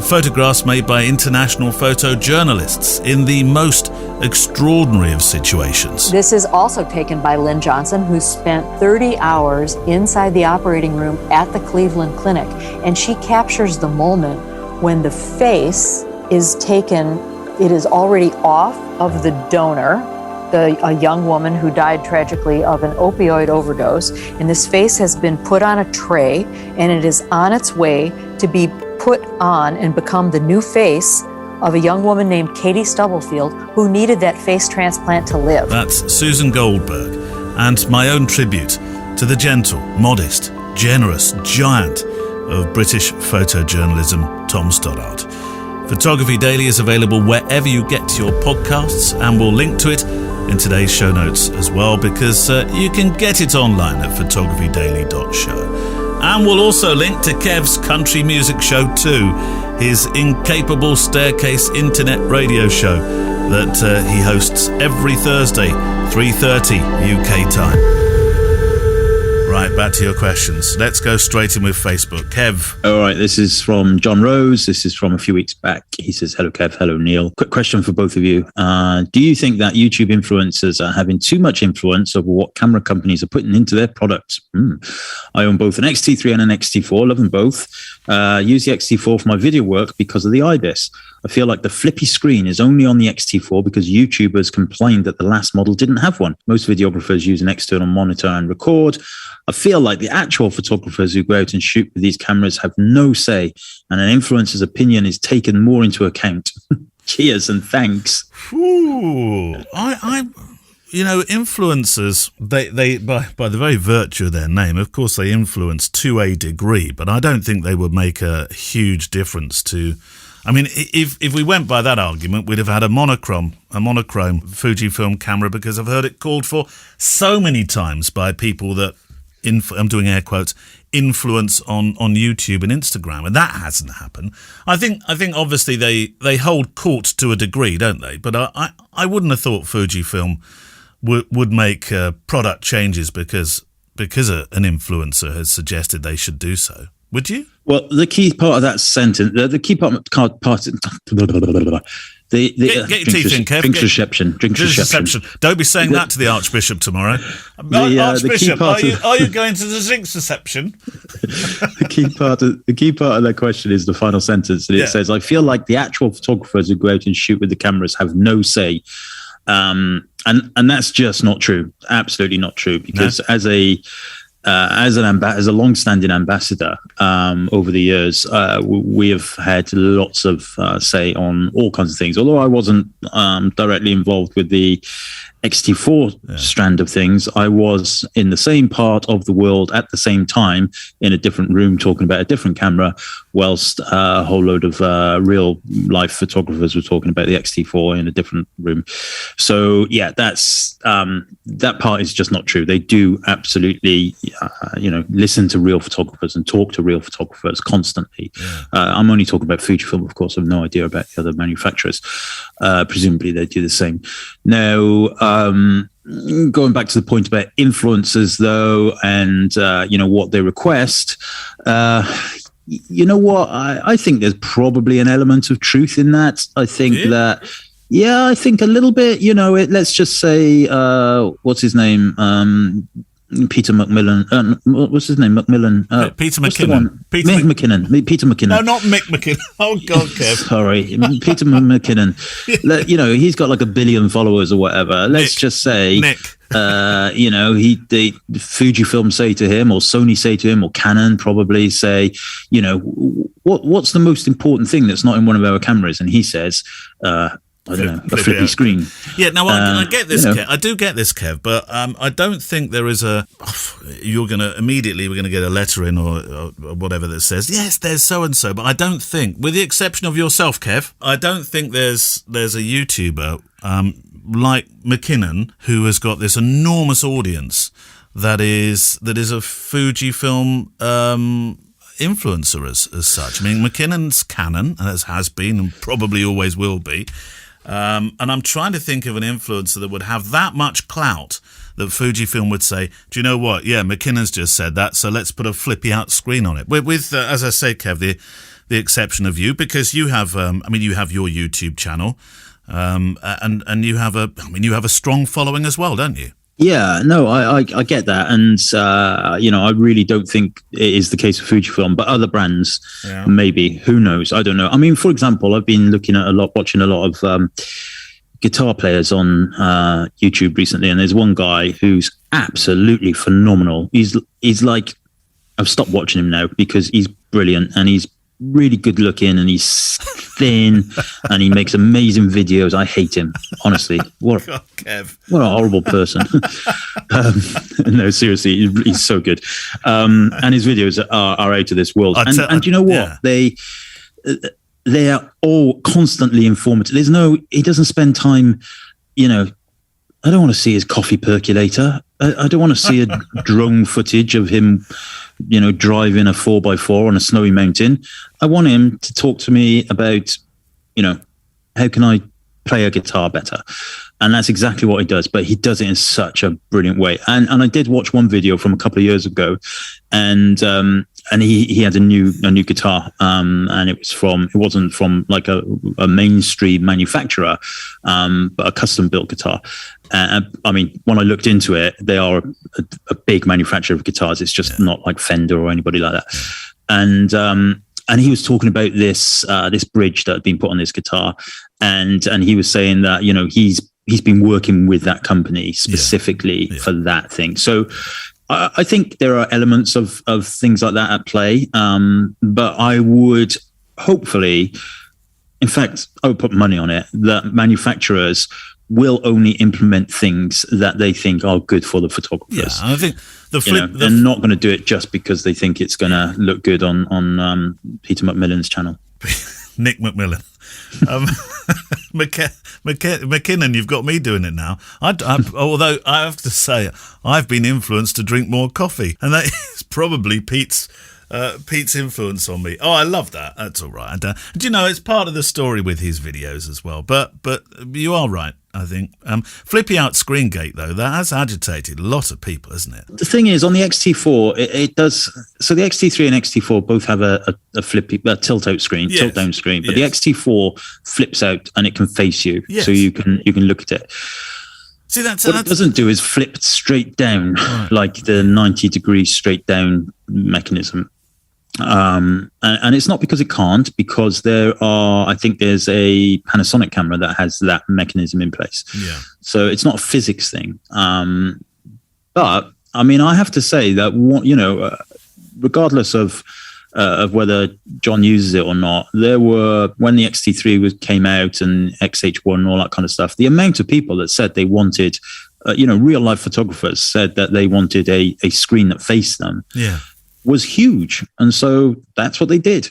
Speaker 2: Photographs made by international photojournalists in the most extraordinary of situations.
Speaker 8: This is also taken by Lynn Johnson, who spent 30 hours inside the operating room at the Cleveland Clinic, and she captures the moment when the face is taken, it is already off of the donor, a young woman who died tragically of an opioid overdose, and this face has been put on a tray, and it is on its way to be put on and become the new face of a young woman named Katie Stubblefield, who needed that face transplant to live.
Speaker 2: That's Susan Goldberg, and my own tribute to the gentle, modest, generous giant of British photojournalism, Tom Stoddart. Photography Daily is available wherever you get your podcasts, and we'll link to it in today's show notes as well, because you can get it online at photographydaily.show. And we'll also link to Kev's country music show too, his incapable staircase internet radio show that he hosts every Thursday, 3:30 UK time. Right, back to your questions. Let's go straight in with Facebook. Kev.
Speaker 3: All right, this is from John Rose. This is from a few weeks back. He says, hello, Kev. Hello, Neil. Quick question for both of you. Do you think that YouTube influencers are having too much influence over what camera companies are putting into their products? I own both an X-T3 and an X-T4. Love them both. Use the X-T4 for my video work because of the IBIS. I feel like the flippy screen is only on the X-T4 because YouTubers complained that the last model didn't have one. Most videographers use an external monitor and record. I feel like the actual photographers who go out and shoot with these cameras have no say, and an influencer's opinion is taken more into account. Cheers and thanks.
Speaker 2: Ooh, influencers, they by the very virtue of their name, of course, they influence to a degree, but I don't think they would make a huge difference to. I mean, if we went by that argument, we'd have had a monochrome Fujifilm camera, because I've heard it called for so many times by people that, I'm doing air quotes, influence on YouTube and Instagram, and that hasn't happened. I think obviously they hold court to a degree, don't they? But I wouldn't have thought Fujifilm would make product changes because an influencer has suggested they should do so. Would you?
Speaker 3: Well, the key part of that sentence, the key part
Speaker 2: Get your teeth in, Kev.
Speaker 3: Drink reception.
Speaker 2: Don't be saying that to the Archbishop tomorrow. Archbishop, are you going to the drinks reception?
Speaker 3: The key part of that question is the final sentence, and it says, "I feel like the actual photographers who go out and shoot with the cameras have no say," and that's just not true. Absolutely not true. Because as a long-standing ambassador over the years, we have had lots of say on all kinds of things. Although I wasn't directly involved with the X-T4 strand of things, I was in the same part of the world at the same time in a different room talking about a different camera, whilst a whole load of real-life photographers were talking about the X-T4 in a different room. So, yeah, that's that part is just not true. They do absolutely, listen to real photographers and talk to real photographers constantly. I'm only talking about Fujifilm, of course. I have no idea about the other manufacturers. Presumably, they do the same. Now, going back to the point about influencers, though, and what they request, you know what? I think there's probably an element of truth in that. I think that. Yeah, I think a little bit. Let's just say, what's his name? Peter Macmillan. What's his name? Macmillan.
Speaker 2: Peter McKinnon.
Speaker 3: Peter McKinnon.
Speaker 2: No, not Mick McKinnon. Oh God, Kev.
Speaker 3: Sorry, Peter McKinnon. He's got like 1 billion followers or whatever. Let's just say,
Speaker 2: Nick.
Speaker 3: Fujifilm say to him, or Sony say to him, or Canon probably say, what's the most important thing that's not in one of our cameras? And he says, I don't know, a flippy screen.
Speaker 2: Yeah, no, I get this, Kev. I do get this, Kev, but I don't think there is a... we're going to get a letter in or whatever that says, yes, there's so-and-so, but I don't think, with the exception of yourself, Kev, I don't think there's a YouTuber like McKinnon who has got this enormous audience that is a Fujifilm influencer as such. I mean, McKinnon's Canon, as has been and probably always will be. And I'm trying to think of an influencer that would have that much clout that Fujifilm would say, do you know what? Yeah, McKinnon's just said that, so let's put a flippy out screen on it. With as I say, Kev, the exception of you, because you have, you have your YouTube channel, and you have a strong following as well, don't you?
Speaker 3: Yeah, no, I get that, and I really don't think it is the case with Fujifilm, but other brands, maybe. Who knows? I don't know. I mean, for example, I've been watching a lot of guitar players on YouTube recently, and there's one guy who's absolutely phenomenal. He's like, I've stopped watching him now because he's brilliant and he's really good looking and he's thin and he makes amazing videos. I hate him, honestly. What a horrible person. No, seriously, he's so good. And his videos are out of this world. And you know what? Yeah. They are all constantly informative. He doesn't spend time, I don't want to see his coffee percolator. I don't want to see a drone footage of him, driving a 4x4 on a snowy mountain. I want him to talk to me about, how can I play a guitar better? And that's exactly what he does, but he does it in such a brilliant way. And I did watch one video from a couple of years ago, and he had a new guitar, and it wasn't from like a mainstream manufacturer, but a custom built guitar. I mean, when I looked into it, they are a big manufacturer of guitars. It's just not like Fender or anybody like that. And he was talking about this bridge that had been put on this guitar, and he was saying that he's been working with that company specifically for that thing. So I think there are elements of things like that at play, but I would hopefully, in fact, I would put money on it that manufacturers will only implement things that they think are good for the photographers.
Speaker 2: Yeah, I think
Speaker 3: they're not going to do it just because they think it's going to look good on Peter McMillan's channel.
Speaker 2: Nick McMillan. McKinnon, you've got me doing it now. Although I have to say, I've been influenced to drink more coffee, and that is probably Pete's influence on me. Oh, I love that. That's all right. And, it's part of the story with his videos as well. But you are right, I think. Flippy out screen gate, though, that has agitated a lot of people, hasn't it?
Speaker 3: The thing is, on the XT4, it does. So the XT3 and XT4 both have a tilt-out screen, tilt-down screen. But the XT4 flips out and it can face you, so you can look at it.
Speaker 2: See, what
Speaker 3: it doesn't do is flip straight down, like the 90 degrees straight down mechanism. And it's not because it can't, because there's a Panasonic camera that has that mechanism in place. Yeah. So it's not a physics thing. But I mean, I have to say that regardless of whether John uses it or not, there were, when the XT3 came out and XH1 and all that kind of stuff, the amount of people that said they wanted, real life photographers said that they wanted a screen that faced them. Yeah. Was huge, and so that's what they did.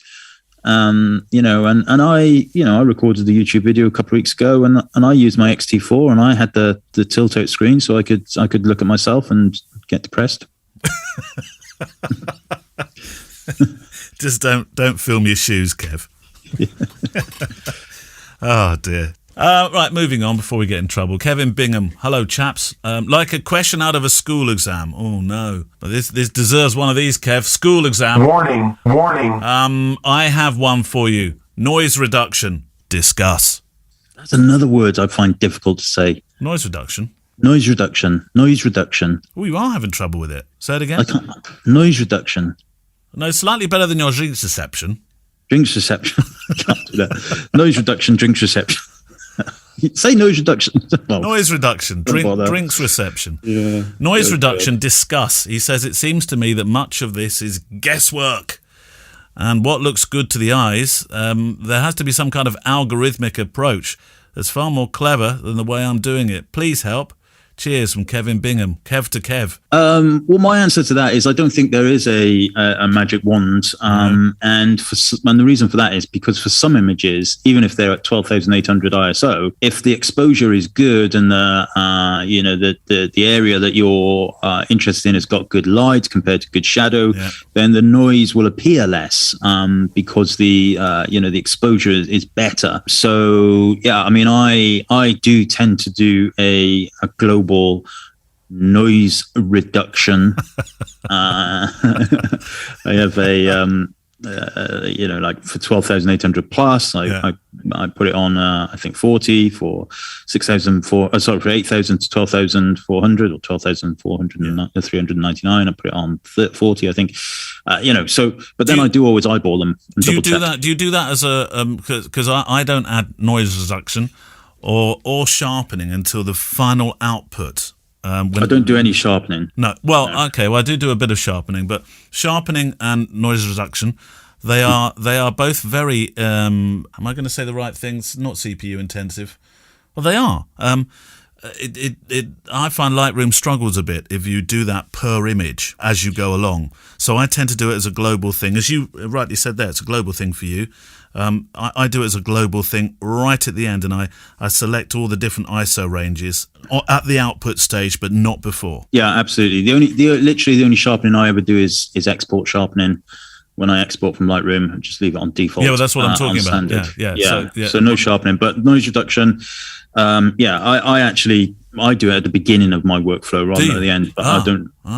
Speaker 3: And I recorded the YouTube video a couple of weeks ago, and I used my XT4, and I had the tilt out screen, so I could look at myself and get depressed.
Speaker 2: Just don't film your shoes, Kev. Oh dear. Right, moving on before we get in trouble. Kevin Bingham, hello chaps. Like a question out of a school exam. Oh no, this deserves one of these, Kev. School exam.
Speaker 9: Warning.
Speaker 2: I have one for you. Noise reduction. Discuss.
Speaker 3: That's another word I find difficult to say.
Speaker 2: Noise reduction.
Speaker 3: Oh, you
Speaker 2: are having trouble with it. Say it again.
Speaker 3: Noise reduction.
Speaker 2: No, slightly better than your drinks reception.
Speaker 3: Drinks reception. Can't do that. Noise reduction. Drinks reception. Say noise reduction.
Speaker 2: Well, noise reduction, drinks reception.
Speaker 3: Yeah.
Speaker 2: Noise reduction, discuss. He says, it seems to me that much of this is guesswork. And what looks good to the eyes, there has to be some kind of algorithmic approach. that's far more clever than the way I'm doing it. Please help. Cheers from Kevin Bingham. Kev to Kev.
Speaker 3: Well, my answer to that is I don't think there is a magic wand, and the reason for that is because for some images, even if they're at 12,800 ISO, if the exposure is good and the area that you're interested in has got good light compared to good shadow, then the noise will appear less because the exposure is better. So yeah, I mean, I do tend to do a global noise reduction. I have like for 12,800 plus, I put it on, I think 40 for 6,004, for 8,000 to 12,400 or 12,399. I put it on 40, I think, but then I do always eyeball them.
Speaker 2: Do you do that? Do you do that as a, because I don't add noise reduction or sharpening until the final output. I
Speaker 3: don't do any sharpening.
Speaker 2: No. Well, okay. Well, I do a bit of sharpening, but sharpening and noise reduction, they are both very. Am I going to say the right things? Not CPU intensive. Well, they are. I find Lightroom struggles a bit if you do that per image as you go along. So I tend to do it as a global thing, as you rightly said there. It's a global thing for you. I do it as a global thing right at the end, and I select all the different ISO ranges at the output stage, but not before. Yeah, absolutely. The only sharpening I ever do is export sharpening. When I export from Lightroom, I just leave it on default. Yeah, well, that's what I'm talking about. Yeah. So no sharpening, but noise reduction. I do it at the beginning of my workflow rather than at the end. But I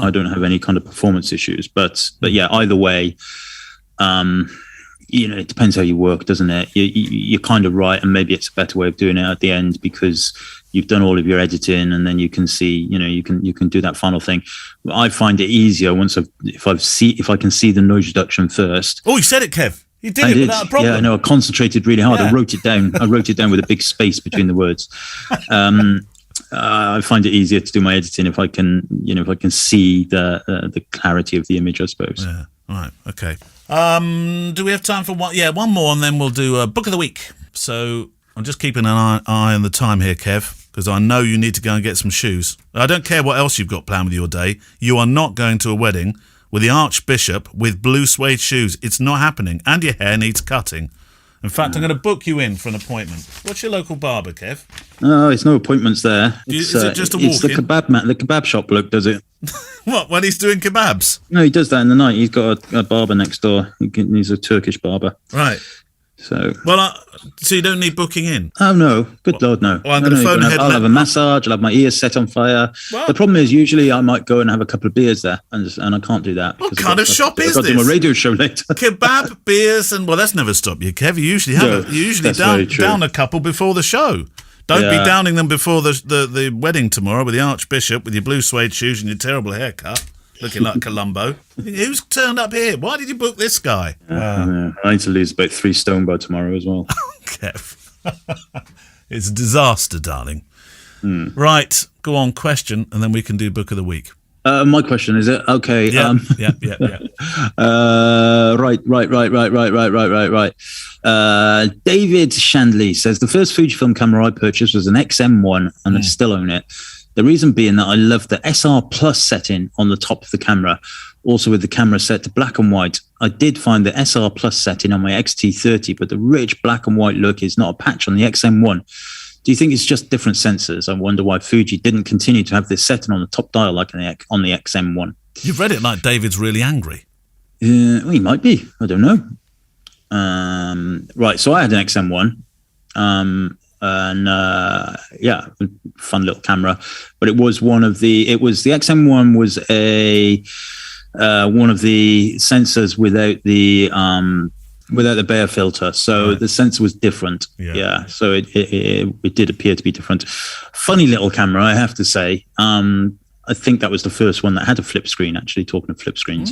Speaker 2: don't have any kind of performance issues. But yeah, either way. It depends how you work, doesn't it? You're kind of right, and maybe it's a better way of doing it at the end because you've done all of your editing, and then you can see, you can do that final thing. I find it easier if I can see the noise reduction first. Oh, you said it, Kev. You did it without a problem. Yeah, I know. I concentrated really hard. Yeah. I wrote it down with a big space between the words. I find it easier to do my editing if I can see the clarity of the image, I suppose. Yeah. All right. Okay. Do we have time for one? Yeah, one more, and then we'll do a book of the week. So I'm just keeping an eye on the time here, Kev, because I know you need to go and get some shoes. I don't care what else you've got planned with your day. You are not going to a wedding with the Archbishop with blue suede shoes. It's not happening, and your hair needs cutting. In fact, I'm going to book you in for an appointment. What's your local barber, Kev? No, it's no appointments there. Is it just a walk-in? It's the kebab man. The kebab shop bloke does it. What, when he's doing kebabs? No, he does that in the night. He's got a barber next door. He's a Turkish barber. Right. So you don't need booking in? Oh, no. Good Lord, no. Well, I'm going to phone ahead. I'll have a massage. I'll have my ears set on fire. Well, the problem is usually I might go and have a couple of beers there, and I can't do that. What kind of shop is this? I've got to do my radio show later. Kebab, beers, and that's never stopped you, Kev. You usually down a couple before the show. Don't be downing them before the wedding tomorrow with the Archbishop with your blue suede shoes and your terrible haircut. Looking like Columbo. Who's turned up here? Why did you book this guy? I need to lose about 3 stone by tomorrow as well. Kev. It's a disaster, darling. Right, go on, question, and then we can do book of the week. My question, is it? Okay. Yeah. Right. David Shandley says, the first Fujifilm camera I purchased was an XM1 and I still own it. The reason being that I love the SR Plus setting on the top of the camera, also with the camera set to black and white. I did find the SR Plus setting on my XT30, but the rich black and white look is not a patch on the XM1. Do you think it's just different sensors? I wonder why Fuji didn't continue to have this setting on the top dial like on the XM1. You've read it like David's really angry. Well, he might be. I don't know. Right, so I had an XM1. Fun little camera, but the XM1 was one of the sensors without the Bayer filter, so the sensor was different. So it did appear to be different. Funny little camera, I have to say. I think that was the first one that had a flip screen, actually, talking of flip screens.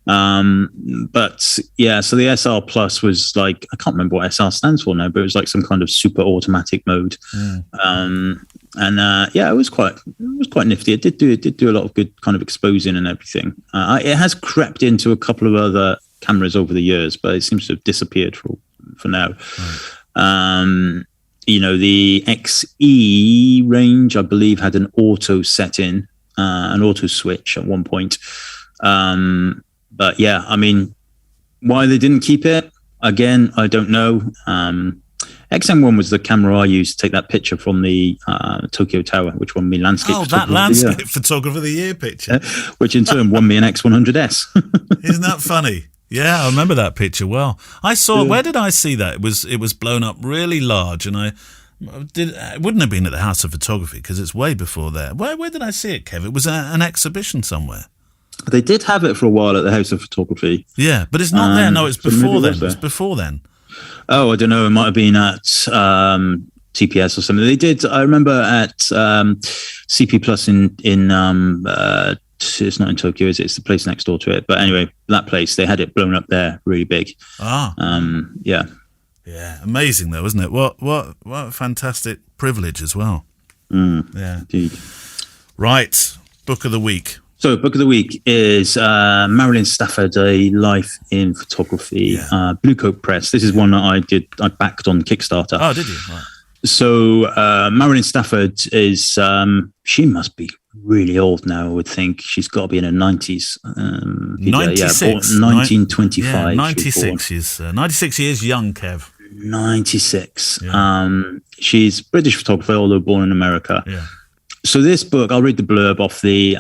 Speaker 2: But yeah, so the SR Plus was like, I can't remember what SR stands for now, but it was like some kind of super automatic mode. It was quite nifty. It did do a lot of good kind of exposing and everything. It has crept into a couple of other cameras over the years, but it seems to have disappeared for now.
Speaker 3: the XE range, I believe, had an auto set-in, an auto switch at one point. But yeah, I mean, why they didn't keep it, again, I don't know. XM1 was the camera I used to take that picture from the Tokyo Tower, which won me landscape.
Speaker 2: Oh, that landscape photographer of the year picture,
Speaker 3: which in turn won me an X100S.
Speaker 2: Isn't that funny? Yeah, I remember that picture well. I saw. Where did I see that? It was blown up really large, and it wouldn't have been at the House of Photography because it's way before there. Where did I see it, Kev? It was an exhibition somewhere.
Speaker 3: They did have it for a while at the House of Photography.
Speaker 2: Yeah, but it's not there. No, it's before then. It's before then.
Speaker 3: Oh, I don't know. It might have been at TPS or something. They did. I remember at CP Plus in it's not in Tokyo, is it? It's the place next door to it. But anyway, that place, they had it blown up there really big. Yeah.
Speaker 2: Yeah, amazing though, isn't it? What a fantastic privilege as well.
Speaker 3: Yeah, indeed.
Speaker 2: Right, book of the week.
Speaker 3: So, book of the week is Marilyn Stafford, A Life in Photography, Blue Coat Press. This is one that I backed on Kickstarter.
Speaker 2: Oh, did you? Right.
Speaker 3: So, Marilyn Stafford is, she must be really old now, I would think. She's got to be in her 90s.
Speaker 2: 96.
Speaker 3: 1925.
Speaker 2: Yeah, 96. She's 96 years young, Kev.
Speaker 3: 96.
Speaker 2: Yeah.
Speaker 3: She's a British photographer, although born in America.
Speaker 2: Yeah.
Speaker 3: So this book, I'll read the blurb off the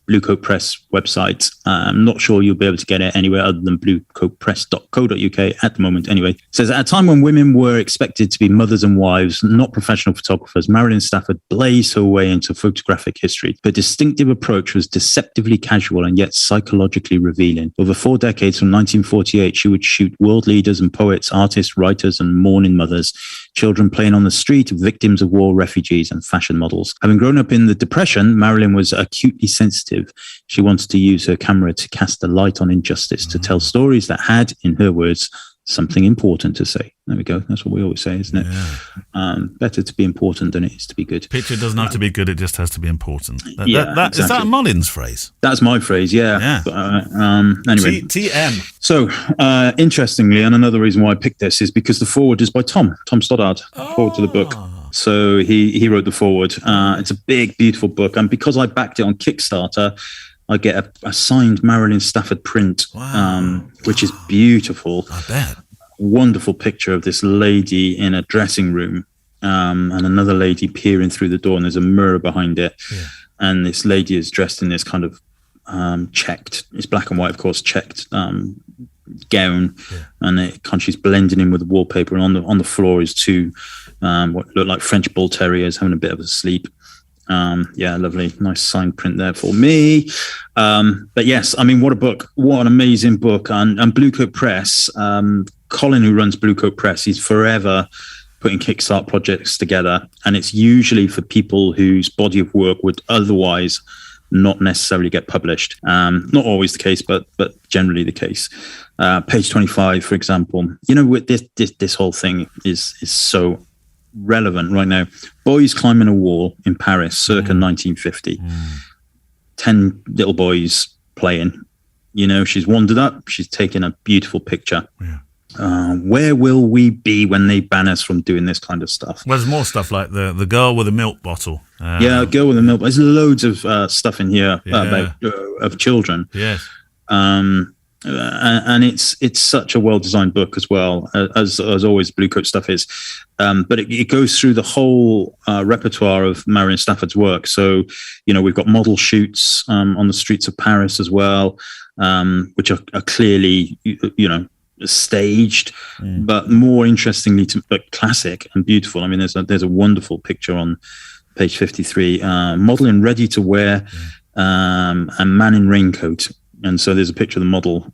Speaker 3: Blue Coat Press website. I'm not sure you'll be able to get it anywhere other than bluecoatpress.co.uk at the moment. Anyway, it says, at a time when women were expected to be mothers and wives, not professional photographers, Marilyn Stafford blazed her way into photographic history. Her distinctive approach was deceptively casual and yet psychologically revealing. Over 4 decades, from 1948, she would shoot world leaders and poets, artists, writers, and mourning mothers, children playing on the street, victims of war, refugees, and fashion models. Having grown up in the Depression, Marilyn was acutely sensitive. She wanted to use her camera to cast a light on injustice, to tell stories that had, in her words, something important to say. There we go. That's what we always say, isn't it? Yeah. Better to be important than it is to be good.
Speaker 2: Picture doesn't have to be good, it just has to be important.
Speaker 3: Exactly.
Speaker 2: Is that a Mullins phrase?
Speaker 3: That's my phrase, yeah. Anyway.
Speaker 2: TM.
Speaker 3: So, interestingly, and another reason why I picked this is because the forward is by Tom Stoddart, forward to the book. So he wrote the forward. It's a big, beautiful book. And because I backed it on Kickstarter, I get a signed Marilyn Stafford print, which is beautiful.
Speaker 2: I bet.
Speaker 3: Wonderful picture of this lady in a dressing room and another lady peering through the door, and there's a mirror behind it. Yeah. And this lady is dressed in this kind of checked, it's black and white, of course, checked gown. Yeah. And she's blending in with the wallpaper. And on the floor is two what look like French bull terriers having a bit of a sleep. Lovely, nice signed print there for me. But yes, I mean, what a book, what an amazing book. And Blue Coat Press, Colin, who runs Blue Coat Press, he's forever putting Kickstart projects together, and it's usually for people whose body of work would otherwise not necessarily get published. Not always the case, but generally the case. Page 25, for example, with this whole thing is so relevant right now. Boys climbing a wall in Paris circa 1950. 10 little boys playing. She's wandered up, she's taken a beautiful picture. Where will we be when they ban us from doing this kind of stuff?
Speaker 2: Well, there's more stuff like the girl with a milk bottle.
Speaker 3: Girl with a milk bottle. There's loads of stuff in here about of children.
Speaker 2: Yes.
Speaker 3: And it's such a well-designed book as well, as always Blue Coat stuff is. But it goes through the whole repertoire of Marilyn Stafford's work. So, we've got model shoots on the streets of Paris as well, which are clearly, staged, but more interestingly, but classic and beautiful. I mean, there's a wonderful picture on page 53, model in ready to wear, and man in raincoat. And so there's a picture of the model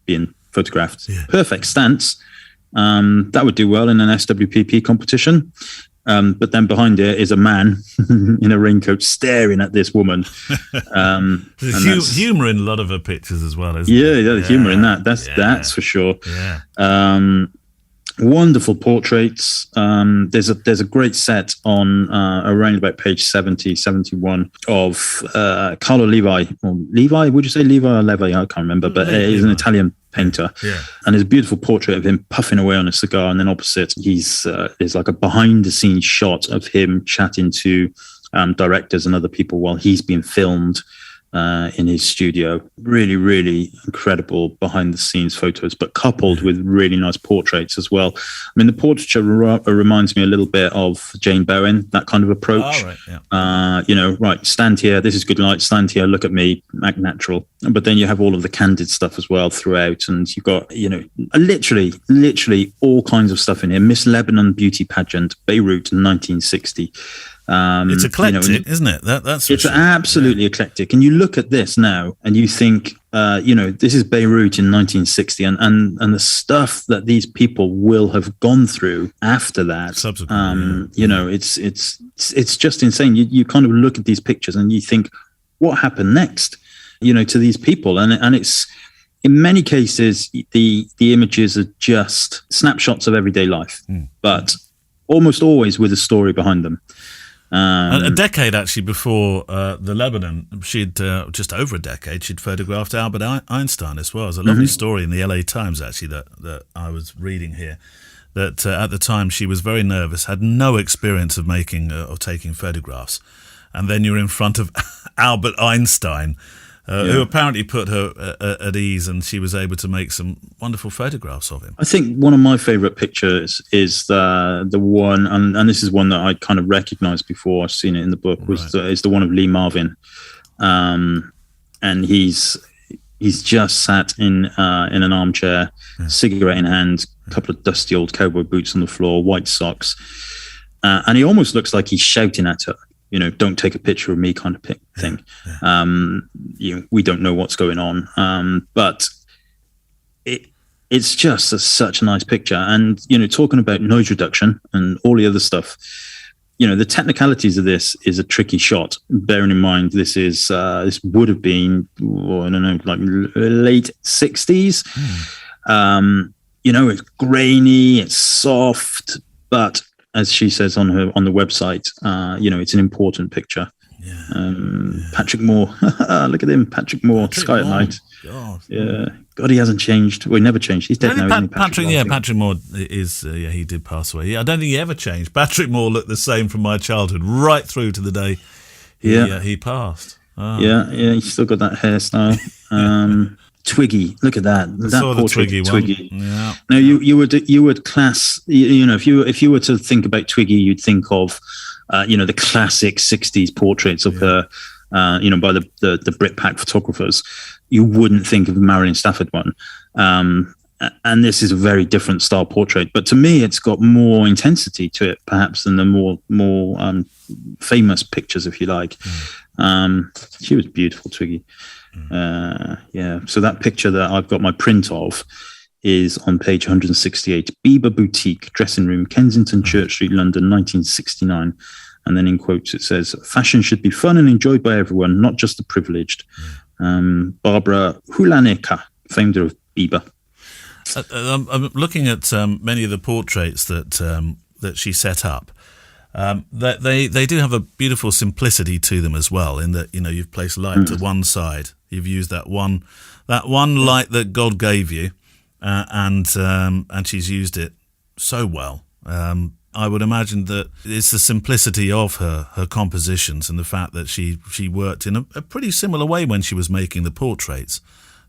Speaker 3: being photographed. Yeah. Perfect stance. That would do well in an SWPP competition. But then behind it is a man in a raincoat staring at this woman.
Speaker 2: There's humour in a lot of her pictures as well, isn't
Speaker 3: there? Yeah, the humour in that. That's for sure.
Speaker 2: Yeah.
Speaker 3: Wonderful portraits. There's a great set on around about page 70, 71 of Carlo Levi. Or Levi, would you say Levi or Levi? I can't remember, but he's an Italian painter.
Speaker 2: Yeah.
Speaker 3: And there's a beautiful portrait of him puffing away on a cigar, and then opposite there's like a behind-the-scenes shot of him chatting to directors and other people while he's being filmed in his studio. Really, really incredible behind-the-scenes photos, but coupled with really nice portraits as well. I mean, the portraiture reminds me a little bit of Jane Bowen, that kind of approach.
Speaker 2: Oh, right, yeah.
Speaker 3: Right, stand here, this is good light, stand here, look at me, act natural. But then you have all of the candid stuff as well throughout, and you've got, literally all kinds of stuff in here. Miss Lebanon Beauty Pageant, Beirut, 1960.
Speaker 2: It's eclectic, isn't it? That's
Speaker 3: it's absolutely eclectic. And you look at this now and you think, this is Beirut in 1960, and the stuff that these people will have gone through after that. It's just insane. You kind of look at these pictures and you think, what happened next? To these people, and it's in many cases the images are just snapshots of everyday life, but almost always with a story behind them.
Speaker 2: A decade actually before the Lebanon, she'd just over a decade, she'd photographed Albert Einstein as well. There's a lovely story in the LA Times actually that I was reading here, that at the time she was very nervous, had no experience of making or taking photographs, and then you're in front of Albert Einstein, who apparently put her at ease, and she was able to make some wonderful photographs of him.
Speaker 3: I think one of my favourite pictures is the one, and this is one that I kind of recognised before I've seen it in the book, is the one of Lee Marvin, and he's just sat in an armchair, cigarette in hand, a couple of dusty old cowboy boots on the floor, white socks, and he almost looks like he's shouting at her. Don't take a picture of me kind of thing. We don't know what's going on. But it's just such a nice picture. And, talking about noise reduction and all the other stuff, the technicalities of this is a tricky shot, bearing in mind this would have been, like late 60s. It's grainy, it's soft, but as she says on the website, it's an important picture. Patrick Moore, look at him, Patrick Moore, Sky at Night. God. Yeah, God, he hasn't changed. Well, he never changed. He's dead now, isn't he,
Speaker 2: Patrick Moore is. he did pass away. I don't think he ever changed. Patrick Moore looked the same from my childhood right through to the day he passed. Oh.
Speaker 3: Yeah, he's still got that hairstyle. Twiggy, look at that! That portrait of Twiggy.
Speaker 2: Yeah.
Speaker 3: Now you would class, if you were to think about Twiggy, you'd think of, the classic '60s portraits of her, by the Britpack photographers. You wouldn't think of the Marilyn Stafford one, and this is a very different style portrait. But to me, it's got more intensity to it, perhaps, than the more famous pictures, if you like. She was beautiful, Twiggy. So that picture that I've got my print of is on page 168, Bieber Boutique, dressing room, Kensington Church Street, London, 1969. And then in quotes it says, fashion should be fun and enjoyed by everyone, not just the privileged. Barbara Hulaneka, famed of Bieber.
Speaker 2: I'm looking at many of the portraits that she set up. They do have a beautiful simplicity to them as well, in that you've placed light to one side. You've used that one light that God gave you, and she's used it so well. I would imagine that it's the simplicity of her compositions and the fact that she worked in a pretty similar way when she was making the portraits.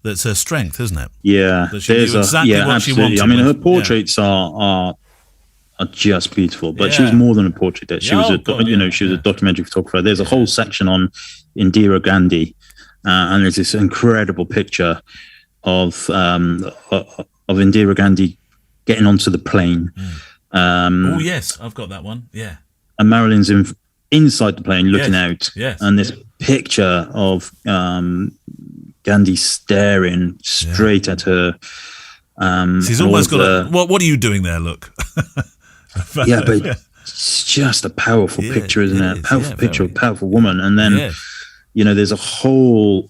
Speaker 2: That's her strength, isn't it?
Speaker 3: Yeah,
Speaker 2: that she knew exactly what
Speaker 3: absolutely.
Speaker 2: she wanted.
Speaker 3: I mean, her portraits are just beautiful, but she was more than a portrait. She was a documentary photographer. There's a whole section on Indira Gandhi, and there's this incredible picture of Indira Gandhi getting onto the plane.
Speaker 2: Oh yes, I've got that one. Yeah,
Speaker 3: and Marilyn's inside the plane looking out.
Speaker 2: Yes,
Speaker 3: and this picture of Gandhi staring straight at her.
Speaker 2: She's almost got what are you doing there? Look.
Speaker 3: But it's just a powerful picture, isn't it? A powerful picture of a powerful woman. And then, there's a whole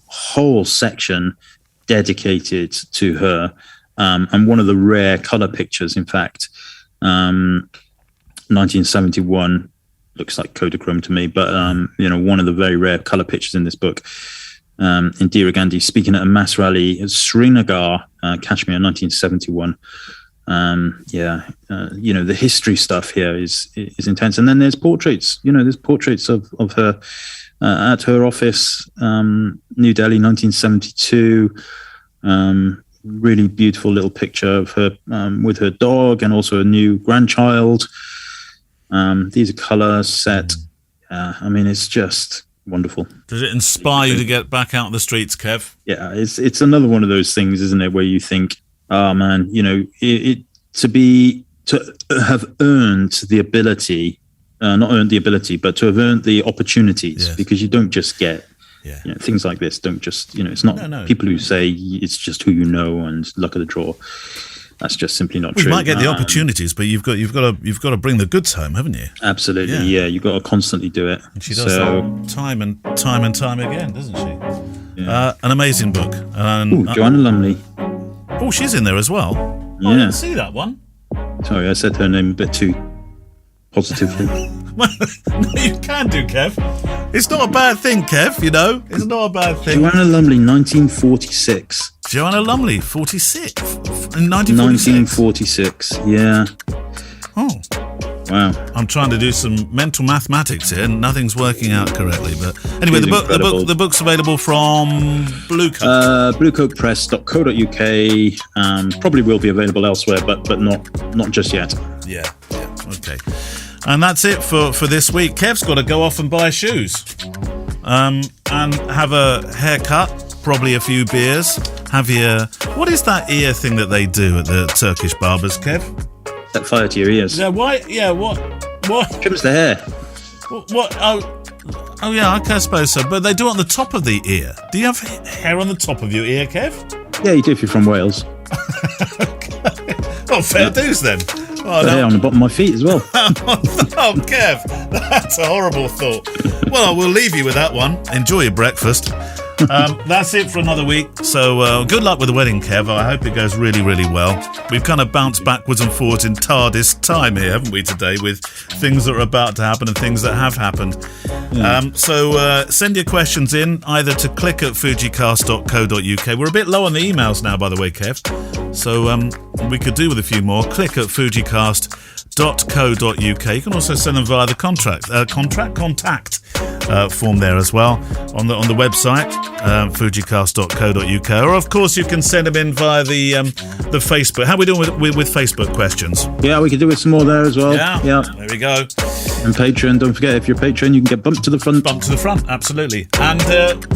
Speaker 3: section dedicated to her. And one of the rare color pictures, in fact, 1971, looks like Kodachrome to me, but, one of the very rare color pictures in this book Indira Gandhi speaking at a mass rally at Srinagar, Kashmir, 1971. The history stuff here is intense. And then there's portraits. There's portraits of her at her office, New Delhi, 1972. Really beautiful little picture of her with her dog and also a new grandchild. These are color set. It's just wonderful.
Speaker 2: Does it inspire you to get back out in the streets, Kev?
Speaker 3: Yeah, it's another one of those things, isn't it, where you think, oh man, to have earned the ability, not earned the ability, but to have earned the opportunities, because you don't just get things like this. Don't just it's not people who say it's just who you know and luck of the draw. That's just simply not true.
Speaker 2: You might get the opportunities, but you've got to bring the goods home, haven't you?
Speaker 3: Absolutely, yeah. You've got to constantly do it.
Speaker 2: And she does that time and time again, doesn't she? Yeah. An amazing book.
Speaker 3: Joanna Lumley.
Speaker 2: Oh, she's in there as well.
Speaker 3: Yeah.
Speaker 2: I didn't see that one.
Speaker 3: Sorry, I said her name a bit too positively.
Speaker 2: No, you can do, Kev. It's not a bad thing, Kev, It's not a bad thing.
Speaker 3: Joanna Lumley, 1946.
Speaker 2: Joanna Lumley, 46. In 1946,
Speaker 3: yeah.
Speaker 2: Oh.
Speaker 3: Wow.
Speaker 2: I'm trying to do some mental mathematics here, and nothing's working out correctly. But anyway, the book's available from Blue Coat.
Speaker 3: bluecoatpress.co.uk. Probably will be available elsewhere, but not just yet.
Speaker 2: Yeah. Okay. And that's it for this week. Kev's got to go off and buy shoes, and have a haircut, probably a few beers. What is that ear thing that they do at the Turkish barbers, Kev?
Speaker 3: Set fire to your ears.
Speaker 2: Yeah, why? Yeah, what?
Speaker 3: Trims the hair.
Speaker 2: What? Oh, yeah, I suppose so. But they do it on the top of the ear. Do you have hair on the top of your ear, Kev?
Speaker 3: Yeah, you do if you're from Wales.
Speaker 2: Okay. Oh, fair dues then. Oh,
Speaker 3: hair on the bottom of my feet as well.
Speaker 2: Oh, Kev, that's a horrible thought. Well, we'll leave you with that one. Enjoy your breakfast. That's it for another week. So good luck with the wedding, Kev. I hope it goes really, really well. We've kind of bounced backwards and forwards in TARDIS time here, haven't we, today, with things that are about to happen and things that have happened. Yeah. So send your questions in either to click@fujicast.co.uk. We're a bit low on the emails now, by the way, Kev. So we could do with a few more. click@fujicast.co.uk. You can also send them via the contact form there as well on the website, fujicast.co.uk, or of course you can send them in via the Facebook. How are we doing with Facebook questions?
Speaker 3: Yeah, we could do with some more there as well. Yeah.
Speaker 2: There we go.
Speaker 3: And Patreon, don't forget, if you're Patreon, you can get bumped to the front.
Speaker 2: Bumped to the front, absolutely. And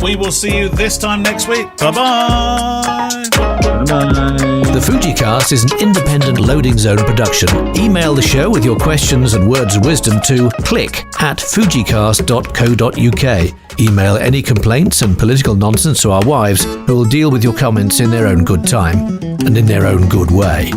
Speaker 2: we will see you this time next week. Bye-bye.
Speaker 3: Bye-bye.
Speaker 1: The FujiCast is an independent loading zone production. Email the show with your questions and words of wisdom to click@fujicast.co.uk. Email any complaints and political nonsense to our wives, who will deal with your comments in their own good time and in their own good way.